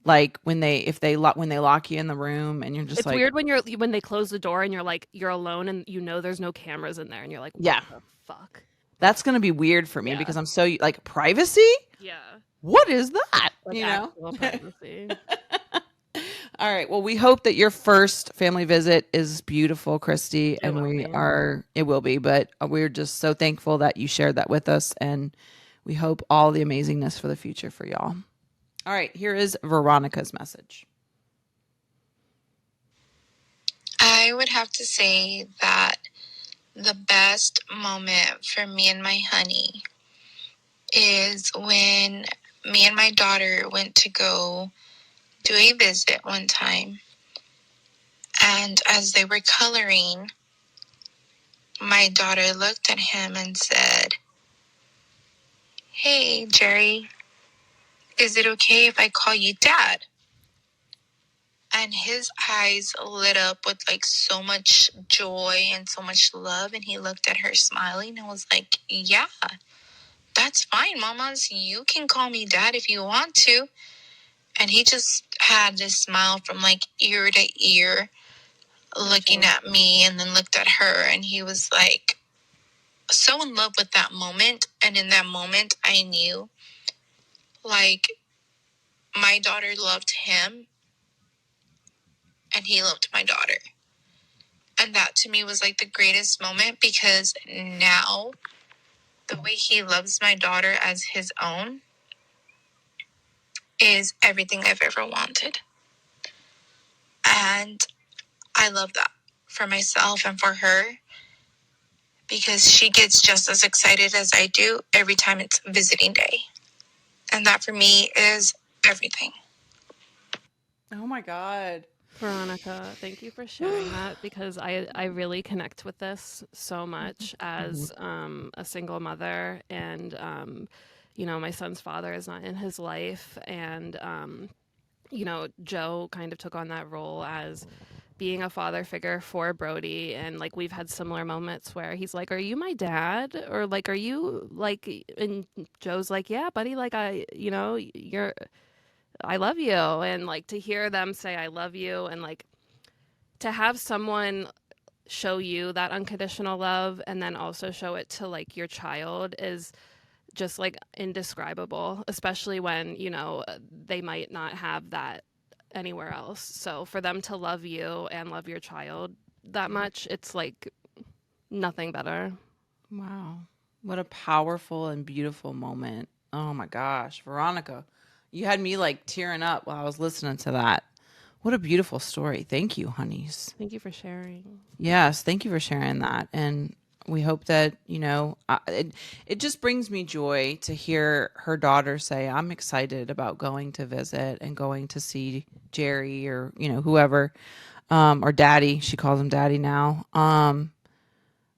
like when they lock you in the room and you're just It's like, weird when they close the door and you're alone and there's no cameras in there and you're like, what yeah, the fuck? that's gonna be weird for me Yeah. because I'm so like privacy. Yeah. What is that? Like actual privacy. All right. Well, we hope that your first family visit is beautiful, Christy, and it will be, but we're just so thankful that you shared that with us, and we hope all the amazingness for the future for y'all. All right. Here is Veronica's message. I would have to say that the best moment for me and my honey is when me and my daughter went to go do a visit one time. And as they were coloring, my daughter looked at him and said, "Hey, Jerry, is it okay if I call you Dad?" And his eyes lit up with like so much joy and so much love. And he looked at her smiling and was like, "Yeah, that's fine, mamas. You can call me Dad if you want to." And he just had this smile from like ear to ear, looking at me, and then looked at her. And he was like so in love with that moment. And in that moment, I knew like my daughter loved him and he loved my daughter. And that to me was like the greatest moment, because now the way he loves my daughter as his own is everything I've ever wanted. And I love that for myself and for her, because she gets just as excited as I do every time it's visiting day. And that for me is everything. Oh my God. Veronica, thank you for sharing that, because I really connect with this so much as a single mother, and my son's father is not in his life, and Joe kind of took on that role as being a father figure for Brody, and like we've had similar moments where he's like, "Are you my dad?" or like, "Are you like?" And Joe's like, "Yeah, buddy, like I love you." And like to hear them say I love you, and like to have someone show you that unconditional love and then also show it to like your child is just like indescribable, especially when they might not have that anywhere else. So for them to love you and love your child that much, it's like nothing better. Wow. What a powerful and beautiful moment. Oh my gosh, Veronica, you had me like tearing up while I was listening to that. What a beautiful story. Thank you, honeys. Thank you for sharing. Yes, thank you for sharing that. And we hope that, it just brings me joy to hear her daughter say, I'm excited about going to visit and going to see Jerry or, whoever, or daddy. She calls him daddy now.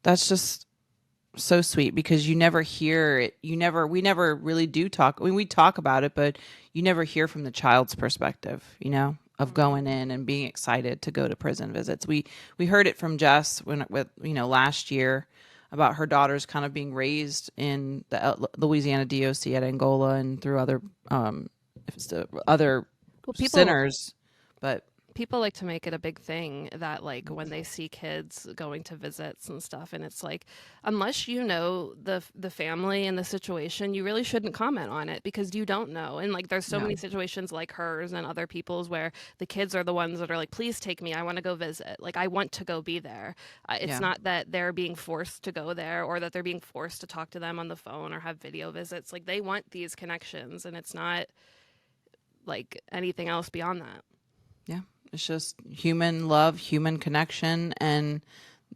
That's just so sweet, because you never hear it. We never really do talk. I mean, we talk about it, but you never hear from the child's perspective, of going in and being excited to go to prison visits. We heard it from Jess last year about her daughters kind of being raised in the Louisiana DOC at Angola and through other other centers, but people like to make it a big thing that like when they see kids going to visits and stuff, and it's like, unless you know the family and the situation, you really shouldn't comment on it because you don't know. And like there's so Yeah. many situations like hers and other people's where the kids are the ones that are like, please take me, I want to go visit, like I want to go be there. It's Yeah. not that they're being forced to go there or that they're being forced to talk to them on the phone or have video visits. Like they want these connections, and it's not like anything else beyond that. Yeah. It's just human love, human connection. And,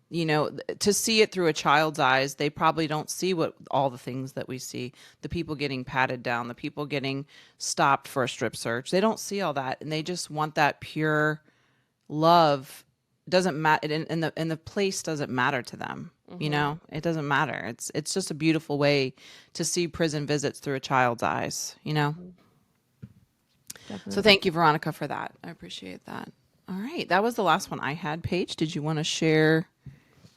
you know, to see it through a child's eyes, they probably don't see what all the things that we see, the people getting patted down, the people getting stopped for a strip search. They don't see all that. And they just want that pure love. Doesn't matter. And the place doesn't matter to them. You know, it doesn't matter. It's just a beautiful way to see prison visits through a child's eyes, you know? Definitely. So thank you, Veronica, for that. I appreciate that. All right. That was the last one I had. Paige, did you want to share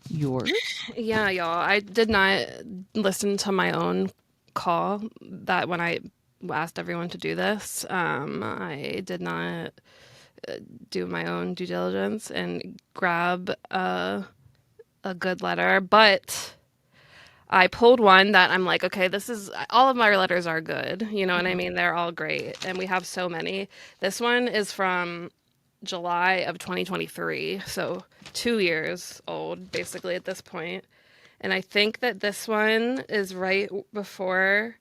yours? Yeah, y'all. I did not listen to my own call that when I asked everyone to do this. I did not do my own due diligence and grab a good letter, but I pulled one that I'm like, okay, this is all of my letters are good. You know what I mean? They're all great, and we have so many. This one is from July of 2023, so 2 years old basically at this point. And I think that this one is right before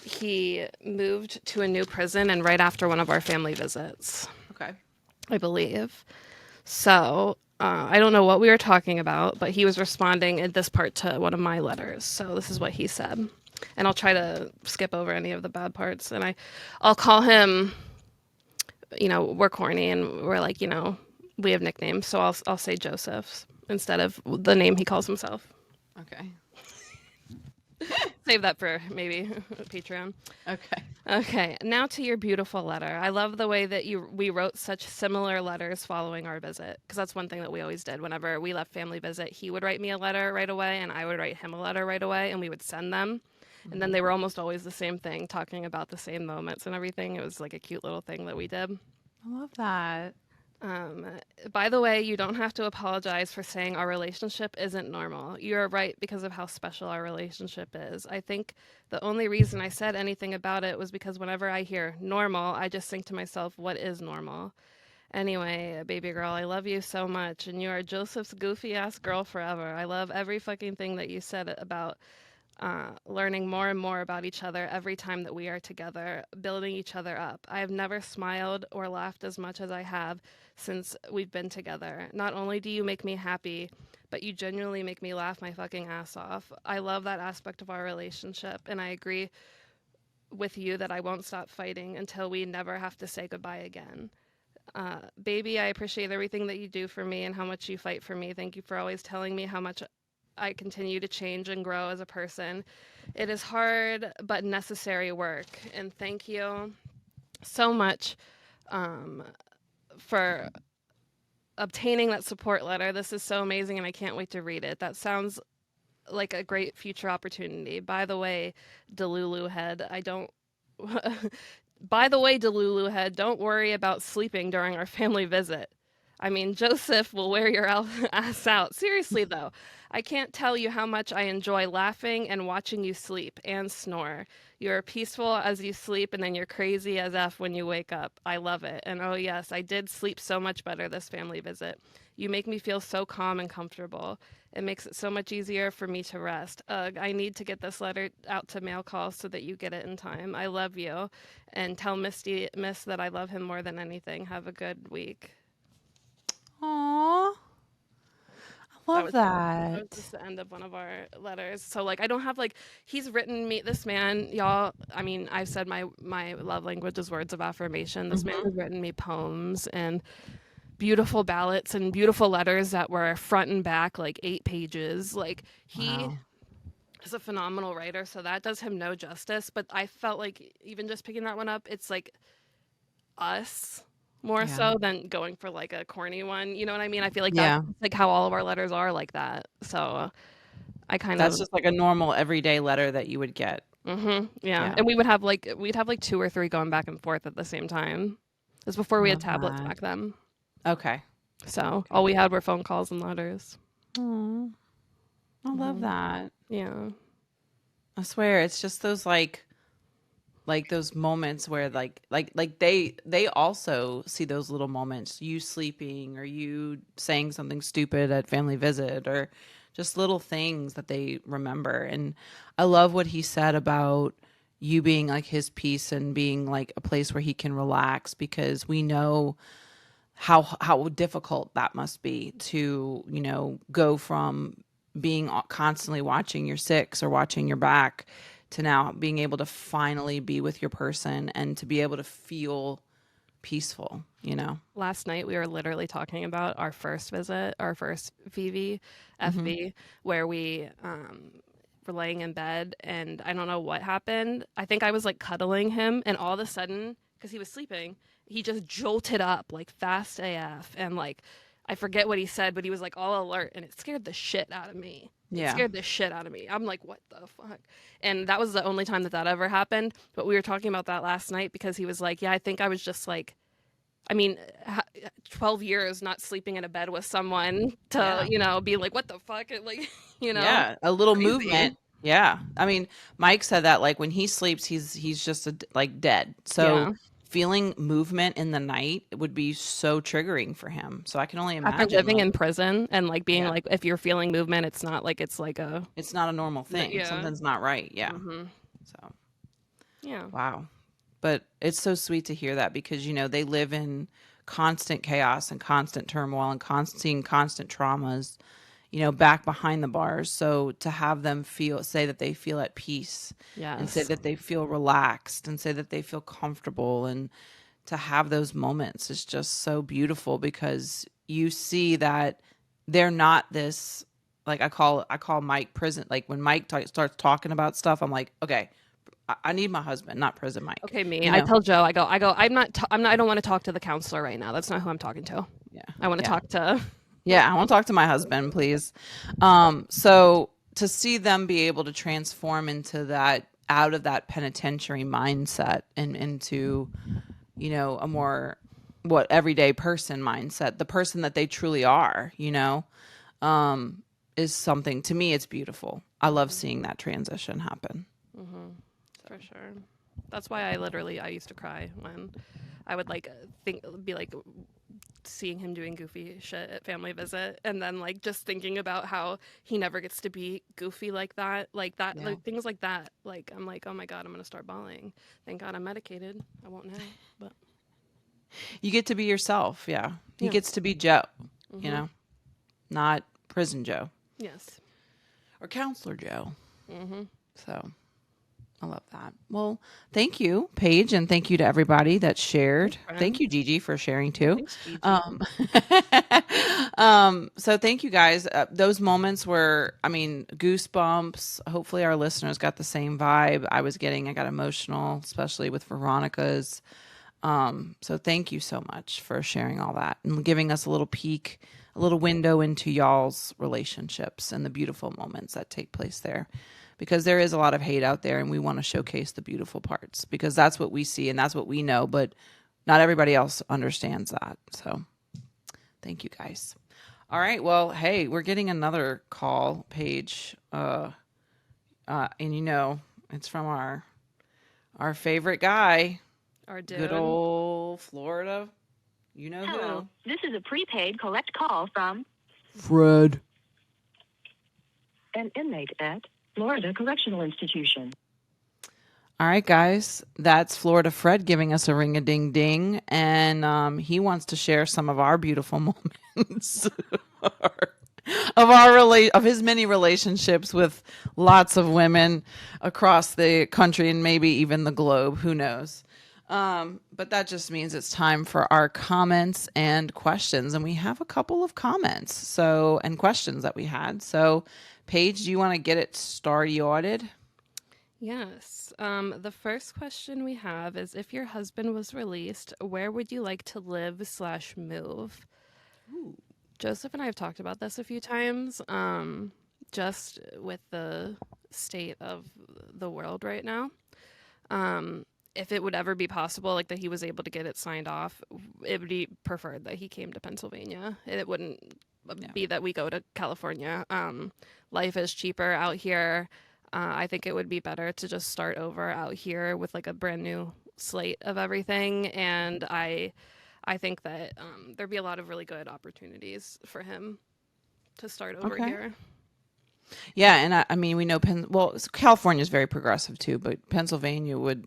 he moved to a new prison and right after one of our family visits, Okay. I believe. So I don't know what we were talking about, but he was responding in this part to one of my letters. So this is what he said. And I'll try to skip over any of the bad parts. And I'll call him, you know, we're corny and we're like, you know, we have nicknames. So I'll say Joseph instead of the name he calls himself. Okay. Save that for maybe Patreon. Okay. Okay, now to your beautiful letter. I love the way that we wrote such similar letters following our visit, because that's one thing that we always did. Whenever we left family visit, he would write me a letter right away, and I would write him a letter right away, and we would send them. And then they were almost always the same thing, talking about the same moments and everything. It was like a cute little thing that we did. I love that. By the way, you don't have to apologize for saying our relationship isn't normal. You're right because of how special our relationship is. I think the only reason I said anything about it was because whenever I hear normal, I just think to myself, what is normal? Anyway, baby girl, I love you so much, and you are Joseph's goofy ass girl forever. I love every fucking thing that you said about learning more and more about each other every time that we are together, building each other up. I have never smiled or laughed as much as I have since we've been together. Not only do you make me happy, but you genuinely make me laugh my fucking ass off. I love that aspect of our relationship, and I agree with you that I won't stop fighting until we never have to say goodbye again. Baby, I appreciate everything that you do for me and how much you fight for me. Thank you for always telling me how much I continue to change and grow as a person. It is hard but necessary work. And thank you so much for obtaining that support letter. This is so amazing, and I can't wait to read it. That sounds like a great future opportunity. By the way, Delulu head, I don't. By the way, Delulu head, don't worry about sleeping during our family visit. I mean, Joseph will wear your ass out. Seriously, though, I can't tell you how much I enjoy laughing and watching you sleep and snore. You're peaceful as you sleep, and then you're crazy as F when you wake up. I love it. And oh, yes, I did sleep so much better this family visit. You make me feel so calm and comfortable. It makes it so much easier for me to rest. Ugh, I need to get this letter out to mail call so that you get it in time. I love you. And tell Miss that I love him more than anything. Have a good week. Aww. I love that. That was just the end of one of our letters. So like I don't have like he's written me this man, y'all. I mean, I've said my love language is words of affirmation. This man has written me poems and beautiful ballads and beautiful letters that were front and back, like 8 pages. Like he is a phenomenal writer, so that does him no justice. But I felt like even just picking that one up, it's like us more so than going for like a corny one. You know what I mean? I feel like that's like how all of our letters are like that. So I kind That's just like a normal everyday letter that you would get. Yeah. And we'd have like 2 or 3 going back and forth at the same time. It was before we had Love tablets that. back then. Okay. So all we had were phone calls and letters. Aw, I love that. Yeah. I swear, it's just those like those moments where they also see those little moments, you sleeping or you saying something stupid at family visit or just little things that they remember. And I love what he said about you being like his peace and being like a place where he can relax, because we know how difficult that must be to, go from being constantly watching your six or watching your back to now being able to finally be with your person and to be able to feel peaceful. Last night we were literally talking about our first visit, our first FV, where we were laying in bed, and I don't know what happened. I think I was like cuddling him, and all of a sudden, because he was sleeping, he just jolted up like fast AF, and like I forget what he said, but he was like all alert, and it scared the shit out of me. It scared the shit out of me. I'm like, what the fuck? And that was the only time that ever happened. But we were talking about that last night because he was like, yeah, I think I was just like, I mean, 12 years not sleeping in a bed with someone to, be like, what the fuck? Like, Yeah, a little crazy. movement. Yeah. I mean, Mike said that like when he sleeps, he's just like dead. So feeling movement in the night would be so triggering for him. So I can only After imagine living like in prison and like being like, if you're feeling movement, it's not like it's like a it's not a normal thing. yeah. Something's not right. Yeah. So Yeah. wow. But it's so sweet to hear that because they live in constant chaos and constant turmoil and seeing constant traumas, back behind the bars. So to have them say that they feel at peace and say Yes. that they feel relaxed and say that they feel comfortable, and to have those moments is just so beautiful because you see that they're not this, like I call Mike prison. Like when Mike starts talking about stuff, I'm like, okay, I need my husband, not prison Mike. Okay, me. I tell Joe, I go, I'm not, I don't want to talk to the counselor right now. That's not who I'm talking to. Yeah. I want to talk to. Yeah, I want to talk to my husband, please. So to see them be able to transform into that, out of that penitentiary mindset and into, a more everyday person mindset, the person that they truly are, is something, to me, it's beautiful. I love seeing that transition happen. For sure. That's why I used to cry when I would be like seeing him doing goofy shit at family visit, and then like just thinking about how he never gets to be goofy like that, like things like that. Like I'm like, oh my God, I'm gonna start bawling. Thank God I'm medicated. I won't now, but you get to be yourself. Yeah, he gets to be Joe. Not prison Joe. Yes. Or counselor Joe. So I love that. Well, thank you, Paige, and thank you to everybody that shared. Thank you, Gigi, for sharing too. Thanks, Gigi. So thank you guys. Those moments were, goosebumps. Hopefully our listeners got the same vibe I was getting. I got emotional, especially with Veronica's. So thank you so much for sharing all that and giving us a little peek, a little window into y'all's relationships and the beautiful moments that take place there. Because there is a lot of hate out there and we want to showcase the beautiful parts because that's what we see and that's what we know, but not everybody else understands that. So thank you guys. All right. Well, hey, we're getting another call, Paige. And it's from our favorite guy, Our dude. good old Florida. You know Hello. Who? This is a prepaid collect call from Fred, an inmate at Florida Correctional Institution. All right, guys, that's Florida Fred giving us a ring-a-ding-ding, and he wants to share some of our beautiful moments of his many relationships with lots of women across the country and maybe even the globe. Who knows? But that just means it's time for our comments and questions, and we have a couple of comments and questions that we had. So, Paige, do you want to get it started? Yes. The first question we have is, if your husband was released, where would you like to live/move? Ooh. Joseph and I have talked about this a few times, just with the state of the world right now. If it would ever be possible, like that he was able to get it signed off, it would be preferred that he came to Pennsylvania. It wouldn't be that we go to California. Life is cheaper out here. I think it would be better to just start over out here with like a brand new slate of everything. And I think that there'd be a lot of really good opportunities for him to start over here. Yeah, and I mean, we know California is very progressive too, but Pennsylvania would,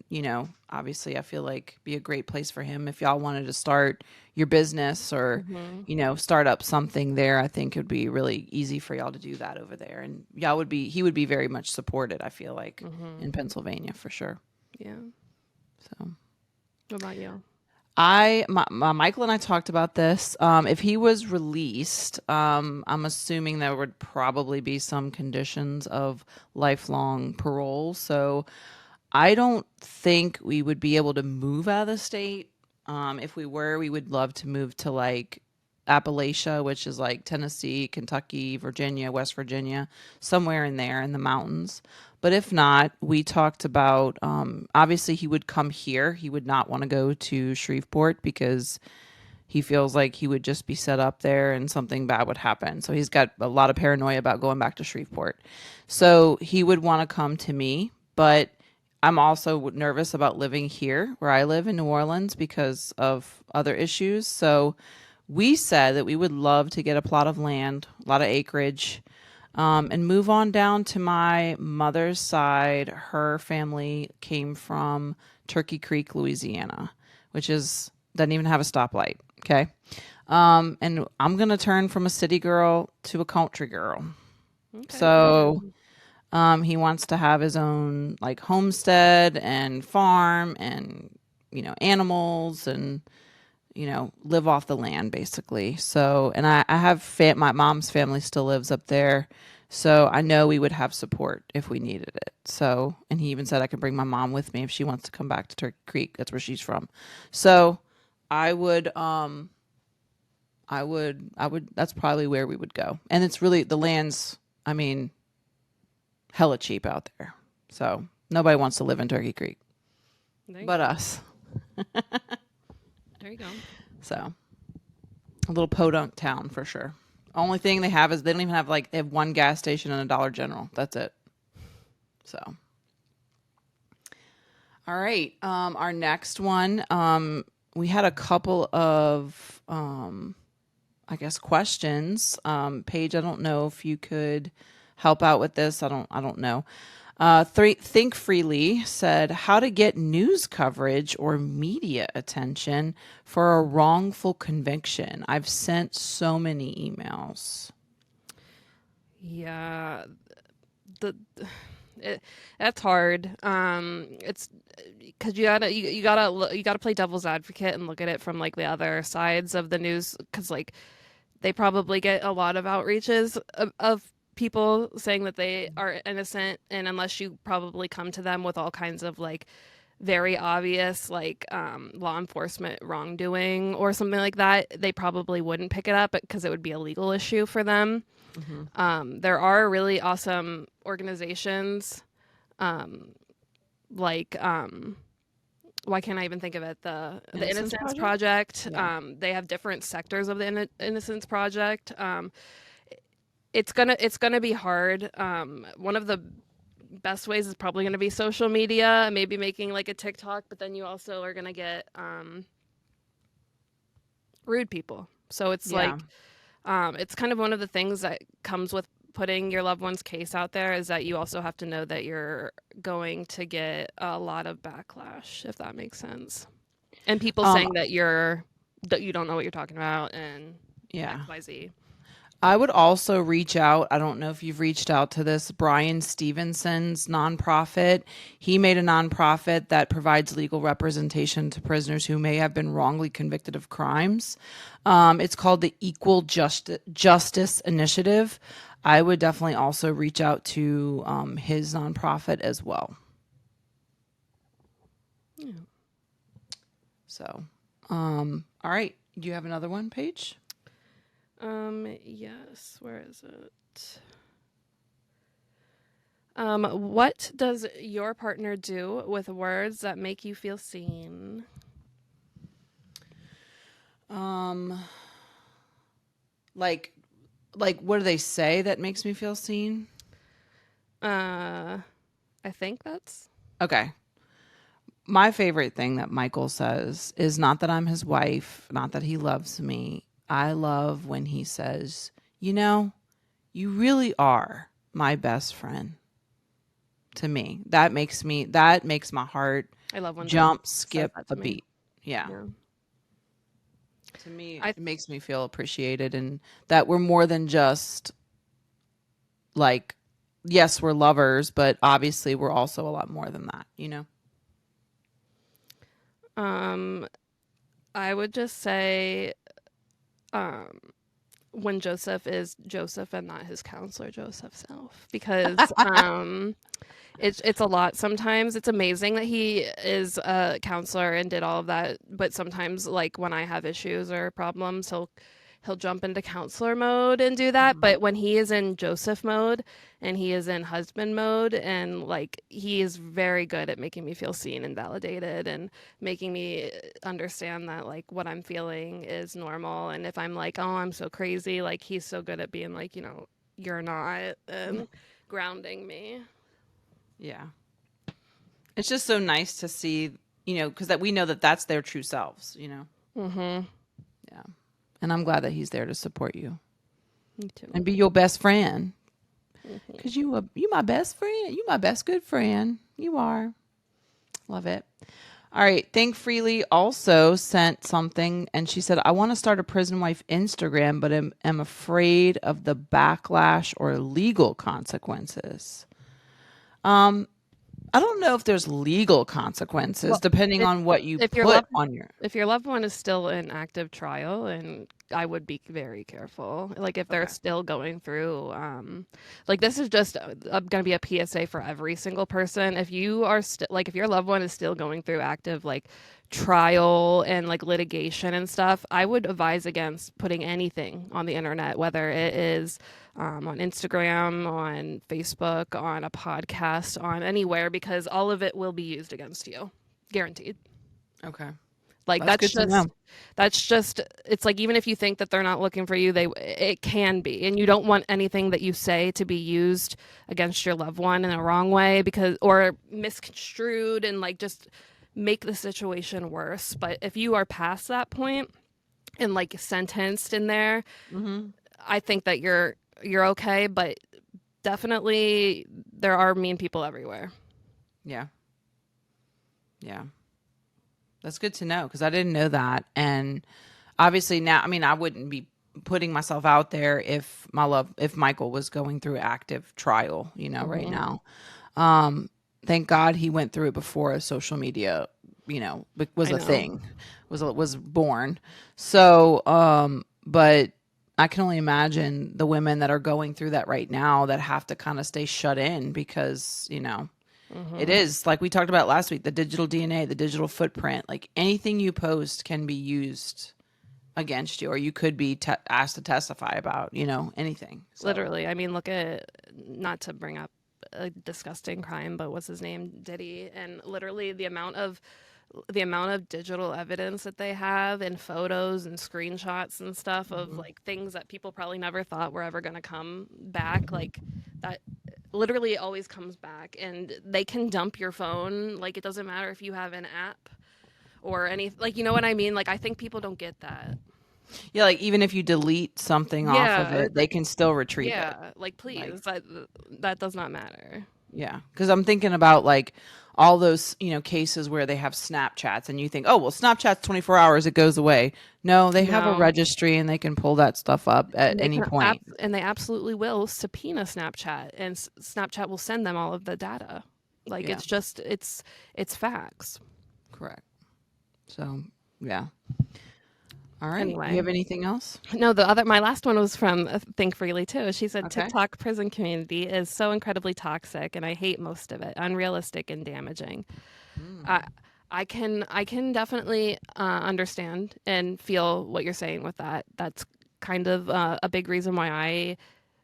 obviously I feel like be a great place for him if y'all wanted to start your business or, start up something there. I think it would be really easy for y'all to do that over there, and he would be very much supported, I feel like, in Pennsylvania for sure. Yeah. So, what about you? Michael and I talked about this. If he was released, I'm assuming there would probably be some conditions of lifelong parole. So I don't think we would be able to move out of the state. If we were, we would love to move to like Appalachia, which is like Tennessee, Kentucky, Virginia, West Virginia, somewhere in there in the mountains. But if not, we talked about, obviously he would come here. He would not want to go to Shreveport because he feels like he would just be set up there and something bad would happen. So he's got a lot of paranoia about going back to Shreveport. So he would want to come to me, but I'm also nervous about living here where I live in New Orleans because of other issues. So we said that we would love to get a plot of land, a lot of acreage, and move on down to my mother's side. Her family came from Turkey Creek, Louisiana, which doesn't even have a stoplight. Okay. And I'm going to turn from a city girl to a country girl. Okay. So, he wants to have his own like homestead and farm and, animals and, live off the land basically. So, and I have my mom's family still lives up there. So I know we would have support if we needed it. So, and he even said I could bring my mom with me if she wants to come back to Turkey Creek. That's where she's from. So I would, that's probably where we would go. And it's really, the land's, I mean, hella cheap out there. So nobody wants to live in Turkey Creek but us. There you go. So a little podunk town for sure. Only thing they have is they don't even have they have one gas station and a Dollar General. That's it. So, all right. Our next one, we had a couple of, I guess, questions. Paige, I don't know if you could help out with this. I don't know. Think Freely said how to get news coverage or media attention for a wrongful conviction. I've sent so many emails. Yeah, that's hard. It's because you gotta play devil's advocate and look at it from like the other sides of the news, because like they probably get a lot of outreaches of people saying that they are innocent, and unless you probably come to them with all kinds of like very obvious like law enforcement wrongdoing or something like that, they probably wouldn't pick it up because it would be a legal issue for them. Mm-hmm. There are really awesome organizations like why can't I even think of it? The Innocence Project. Yeah. They have different sectors of the Innocence Project. It's gonna be hard. One of the best ways is probably gonna be social media, maybe making like a TikTok, but then you also are gonna get rude people. So it's like it's kind of one of the things that comes with putting your loved one's case out there, is that you also have to know that you're going to get a lot of backlash, if that makes sense. And people saying that you don't know what you're talking about and XYZ. I would also reach out. I don't know if you've reached out to this, Brian Stevenson's nonprofit. He made a nonprofit that provides legal representation to prisoners who may have been wrongly convicted of crimes. It's called the Equal Justice Initiative. I would definitely also reach out to his nonprofit as well. Yeah. So, all right. Do you have another one, Paige? Yes, where is it? What does your partner do with words that make you feel seen? Like what do they say that makes me feel seen? I think that's Okay. My favorite thing that Michael says is not that I'm his wife, not that he loves me. I love when he says, you really are my best friend. To me, that makes my heart I love when jump, Joseph says skip that a to me. beat. Yeah. Yeah. To me, I it makes me feel appreciated and that we're more than just like, yes, we're lovers, but obviously we're also a lot more than that, I would just say when Joseph is Joseph and not his counselor Joseph self, because it's a lot. Sometimes it's amazing that he is a counselor and did all of that, but sometimes like when I have issues or problems, he'll jump into counselor mode and do that. But when he is in Joseph mode and he is in husband mode, and like he is very good at making me feel seen and validated and making me understand that like what I'm feeling is normal. And if I'm like, oh, I'm so crazy, like he's so good at being like, you're not, and grounding me. Yeah. It's just so nice to see, because that we know that that's their true selves. Mm-hmm. Yeah. And I'm glad that he's there to support you Me too. and be your best friend. Because you my best friend. You my best good friend. You are. Love it. All right. Think Freely also sent something and she said, I want to start a prison wife Instagram, but am afraid of the backlash or legal consequences. I don't know if there's legal consequences Well, depending on what you if your put loved on your. if your loved one is still in active trial, and I would be very careful. Like if they're Okay. still going through, like this is just going to be a PSA for every single person. If you are if your loved one is still going through active like trial and like litigation and stuff, I would advise against putting anything on the internet, whether it is on Instagram, on Facebook, on a podcast, on anywhere, because all of it will be used against you, guaranteed. Okay. Like That's good to know. that's just it's like even if you think that they're not looking for you, it can be. And you don't want anything that you say to be used against your loved one in a wrong way or misconstrued and like just make the situation worse. But if you are past that point and like sentenced in there, I think that you're okay, but definitely there are mean people everywhere. Yeah. Yeah. That's good to know because I didn't know that. And obviously now, I wouldn't be putting myself out there if Michael was going through active trial, right now. Thank God he went through it before social media, was a thing, was born. So, but I can only imagine the women that are going through that right now that have to kind of stay shut in because, it is like we talked about last week, the digital DNA, the digital footprint, like anything you post can be used against you, or you could be asked to testify about, anything. So. Literally. I mean, look at, not to bring up a disgusting crime, but what's his name? Diddy. And literally the amount of digital evidence that they have and photos and screenshots and stuff of like things that people probably never thought were ever going to come back, like that literally always comes back. And they can dump your phone, like it doesn't matter if you have an app or any, like, you know what I mean? Like I think people don't get that. Yeah, like even if you delete something off of it, they can still retrieve it. Yeah, like please, that does not matter. Yeah, because I'm thinking about like all those, cases where they have Snapchats and you think, oh, well, Snapchat's 24 hours, it goes away. No, they have a registry and they can pull that stuff up at any point. And they absolutely will subpoena Snapchat, and Snapchat will send them all of the data. Like it's just, it's facts. Correct. So, yeah. All right. Anyway. You have anything else? No, my last one was from Think Freely too. She said, TikTok prison community is so incredibly toxic and I hate most of it, unrealistic and damaging. I can definitely understand and feel what you're saying with that. That's kind of a big reason why I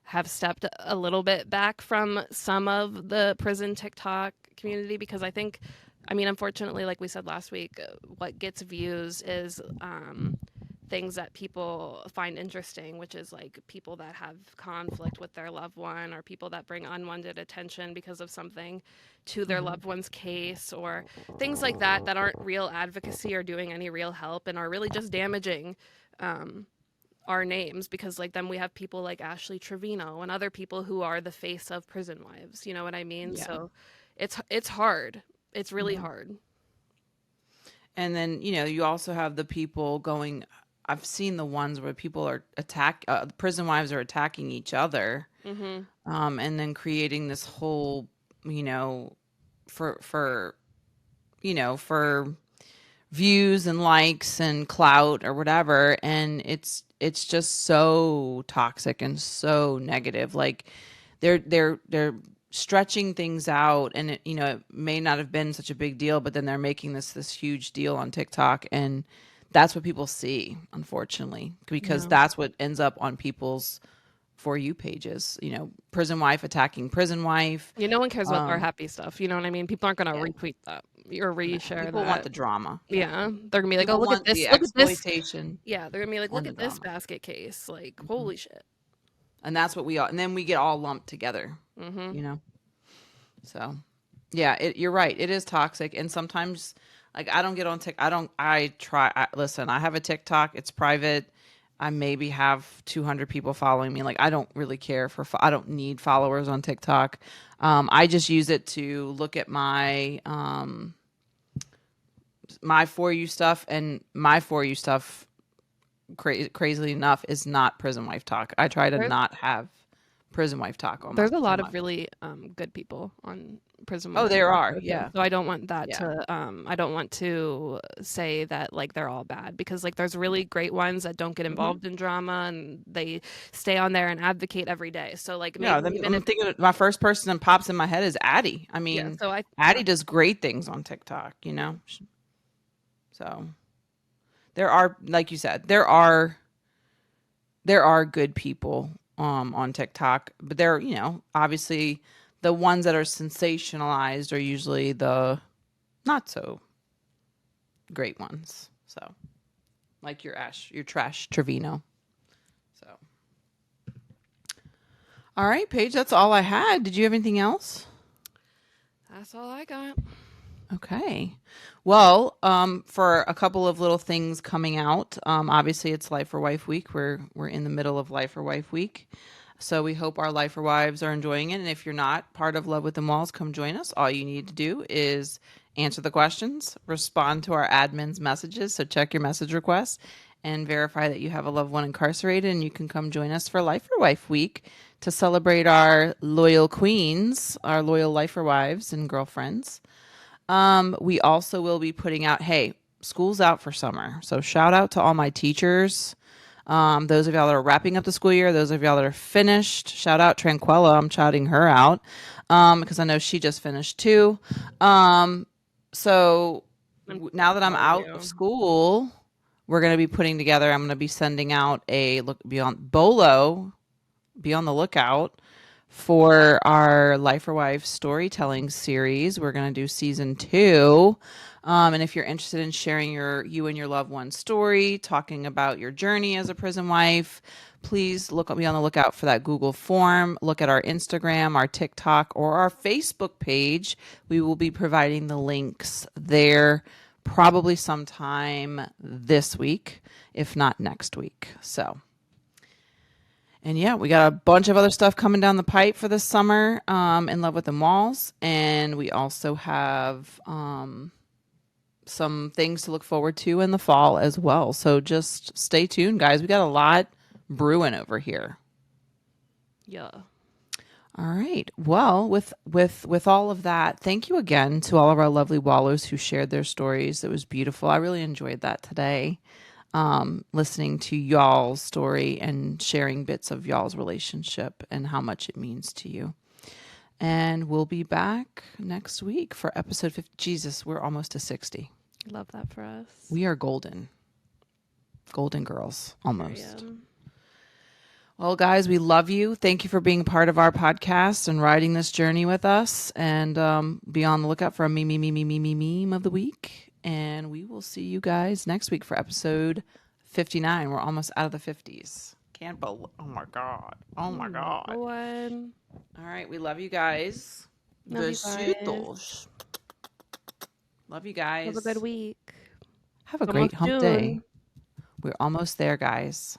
have stepped a little bit back from some of the prison TikTok community, because I think, I mean, unfortunately, like we said last week, what gets views is things that people find interesting, which is like people that have conflict with their loved one, or people that bring unwanted attention because of something to their loved one's case, or things like that that aren't real advocacy or doing any real help and are really just damaging our names, because like then we have people like Ashley Trevino and other people who are the face of prison wives, you know what I mean? Yeah. So it's hard. It's really hard. And then, you also have the people going, I've seen the ones where people are prison wives are attacking each other, and then creating this whole, for views and likes and clout or whatever. And it's just so toxic and so negative. Like they're stretching things out, and it may not have been such a big deal, but then they're making this huge deal on TikTok, and that's what people see, unfortunately, because that's what ends up on people's For You pages. Prison wife attacking prison wife. No one cares about our happy stuff. You know what I mean? People aren't going to retweet that or reshare People that. want the drama. Yeah. They're going to be like, People oh, look at want this. the Look at this. exploitation. Yeah. They're going to be like, look and at the this drama. basket case. Like, holy shit. And that's what and then we get all lumped together, So, yeah, you're right. It is toxic. And sometimes, like, I don't get on TikTok. Listen, I have a TikTok. It's private. I maybe have 200 people following me. Like, I don't really care I don't need followers on TikTok. I just use it to look at my For You stuff, and my For You stuff, crazily enough, is not prison wife talk. I try to not have prison wife talk on There's a lot of really good people on prison wife. Oh, there are, yeah. So I don't want that to I don't want to say that like they're all bad, because like there's really great ones that don't get involved in drama and they stay on there and advocate every day. So like maybe I'm thinking my first person that pops in my head is Addie. I mean, Addie does great things on TikTok, So there are, like you said, there are good people on TikTok, but they're, obviously the ones that are sensationalized are usually the not so great ones. So like your Trash Trevino. So, all right, Paige, that's all I had. Did you have anything else? That's all I got. Okay. Well, for a couple of little things coming out, obviously it's Life for Wife Week. We're in the middle of Life for Wife Week. So we hope our Lifer wives are enjoying it. And if you're not part of Love Within Walls, come join us. All you need to do is answer the questions, respond to our admin's messages. So check your message requests and verify that you have a loved one incarcerated, and you can come join us for Lifer Wife Week to celebrate our loyal queens, our loyal Lifer wives and girlfriends. We also will be putting out, hey, school's out for summer. So shout out to all my teachers. Those of y'all that are wrapping up the school year, those of y'all that are finished, shout out Tranquilla. I'm shouting her out, because I know she just finished too. So now that I'm out of school, we're going to be putting together, I'm going to be sending out be on the lookout for our Life or Wife storytelling series. We're going to do season 2. And if you're interested in sharing you and your loved one's story, talking about your journey as a prison wife, please be on the lookout for that Google form. Look at our Instagram, our TikTok, or our Facebook page. We will be providing the links there probably sometime this week, if not next week. So, and yeah, we got a bunch of other stuff coming down the pipe for this summer, in Love Within Walls. And we also have some things to look forward to in the fall as well. So just stay tuned, guys. We got a lot brewing over here. Yeah. All right. Well, with all of that, thank you again to all of our lovely Wallers who shared their stories. It was beautiful. I really enjoyed that today. Listening to y'all's story and sharing bits of y'all's relationship and how much it means to you. And we'll be back next week for episode 50. Jesus, we're almost to 60. Love that for us. We are golden. Golden girls, almost. Well, guys, we love you. Thank you for being part of our podcast and riding this journey with us. And be on the lookout for a meme of the week. And we will see you guys next week for episode 59. We're almost out of the 50s. Can't believe. Oh my God. Oh my God. All right. We love you guys. Besitos. Love you guys. Have a good week. Have a great hump day. We're almost there, guys.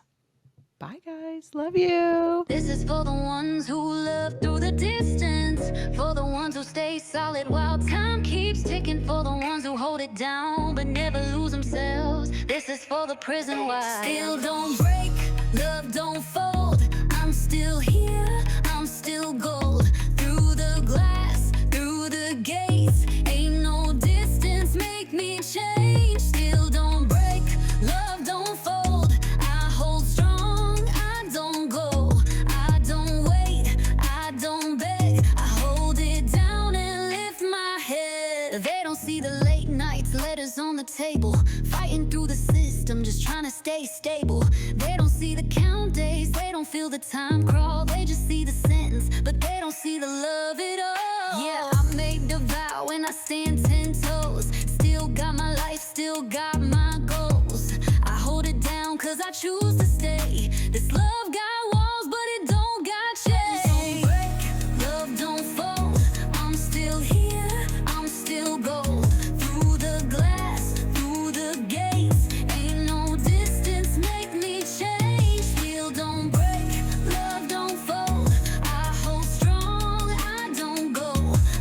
Bye, guys. Love you. This is for the ones who love through the distance, for the ones who stay solid while time keeps ticking, for the ones who hold it down but never lose themselves. This is for the prison wives. Still don't break, love don't fold. I'm still here, I'm still gold. Through the glass, through the gates, ain't no distance make me change. Still don't break, love don't fold. I hold strong, I don't go, I don't wait, I don't beg. I hold it down and lift my head. They don't see the late nights, letters on the table, fighting through the system, just trying to stay stable. They don't see the count days, they don't feel the time crawl. They just see the sentence, but they don't see the love at all. Yeah, I made the vow and I stand 10 toes. Still got my life, still got my goals. I hold it down cause I choose to stay. This love got walls, but it don't got chains. Don't break, love don't fold. I'm still here, I'm still gold. Through the glass, through the gates, ain't no distance make me change. Still don't break, love don't fold. I hold strong, I don't go,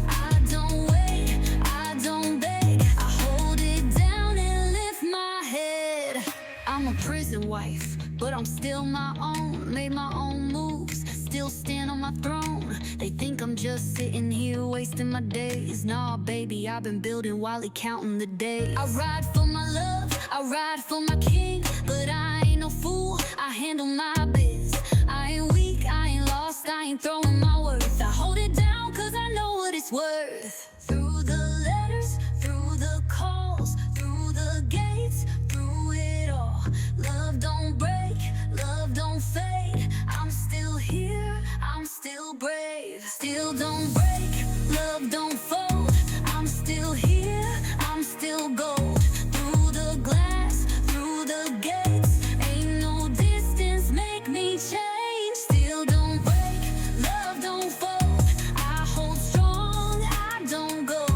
I don't wait, I don't beg. I hold it down and lift my head. I'm a prison wife, but I'm still my own. Made my own moves, still stand on my throne. They think I'm just sitting here wasting my days. Nah, baby, I've been building while he counting the days. I ride for my love, I ride for my king, but I ain't no fool, I handle my biz. I ain't weak, I ain't lost, I ain't throwing my worth. I hold it down cause I know what it's worth. Through the letters, through the calls, through the gates, through it all. Love don't break, love don't fade. I'm still here, I'm still brave. Still don't break, love don't fold. I'm still here, I'm still gold. Through the glass, through the gates, ain't no distance make me change. Still don't break, love don't fold. I hold strong, I don't go,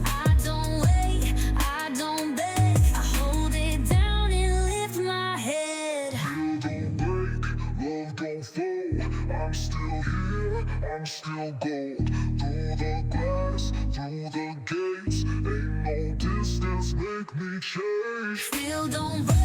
I don't wait, I don't beg. I hold it down and lift my head. Don't break, love don't fold. I'm still here, I'm still gold. Through the glass, through the gates, ain't no distance make me change. Still don't break.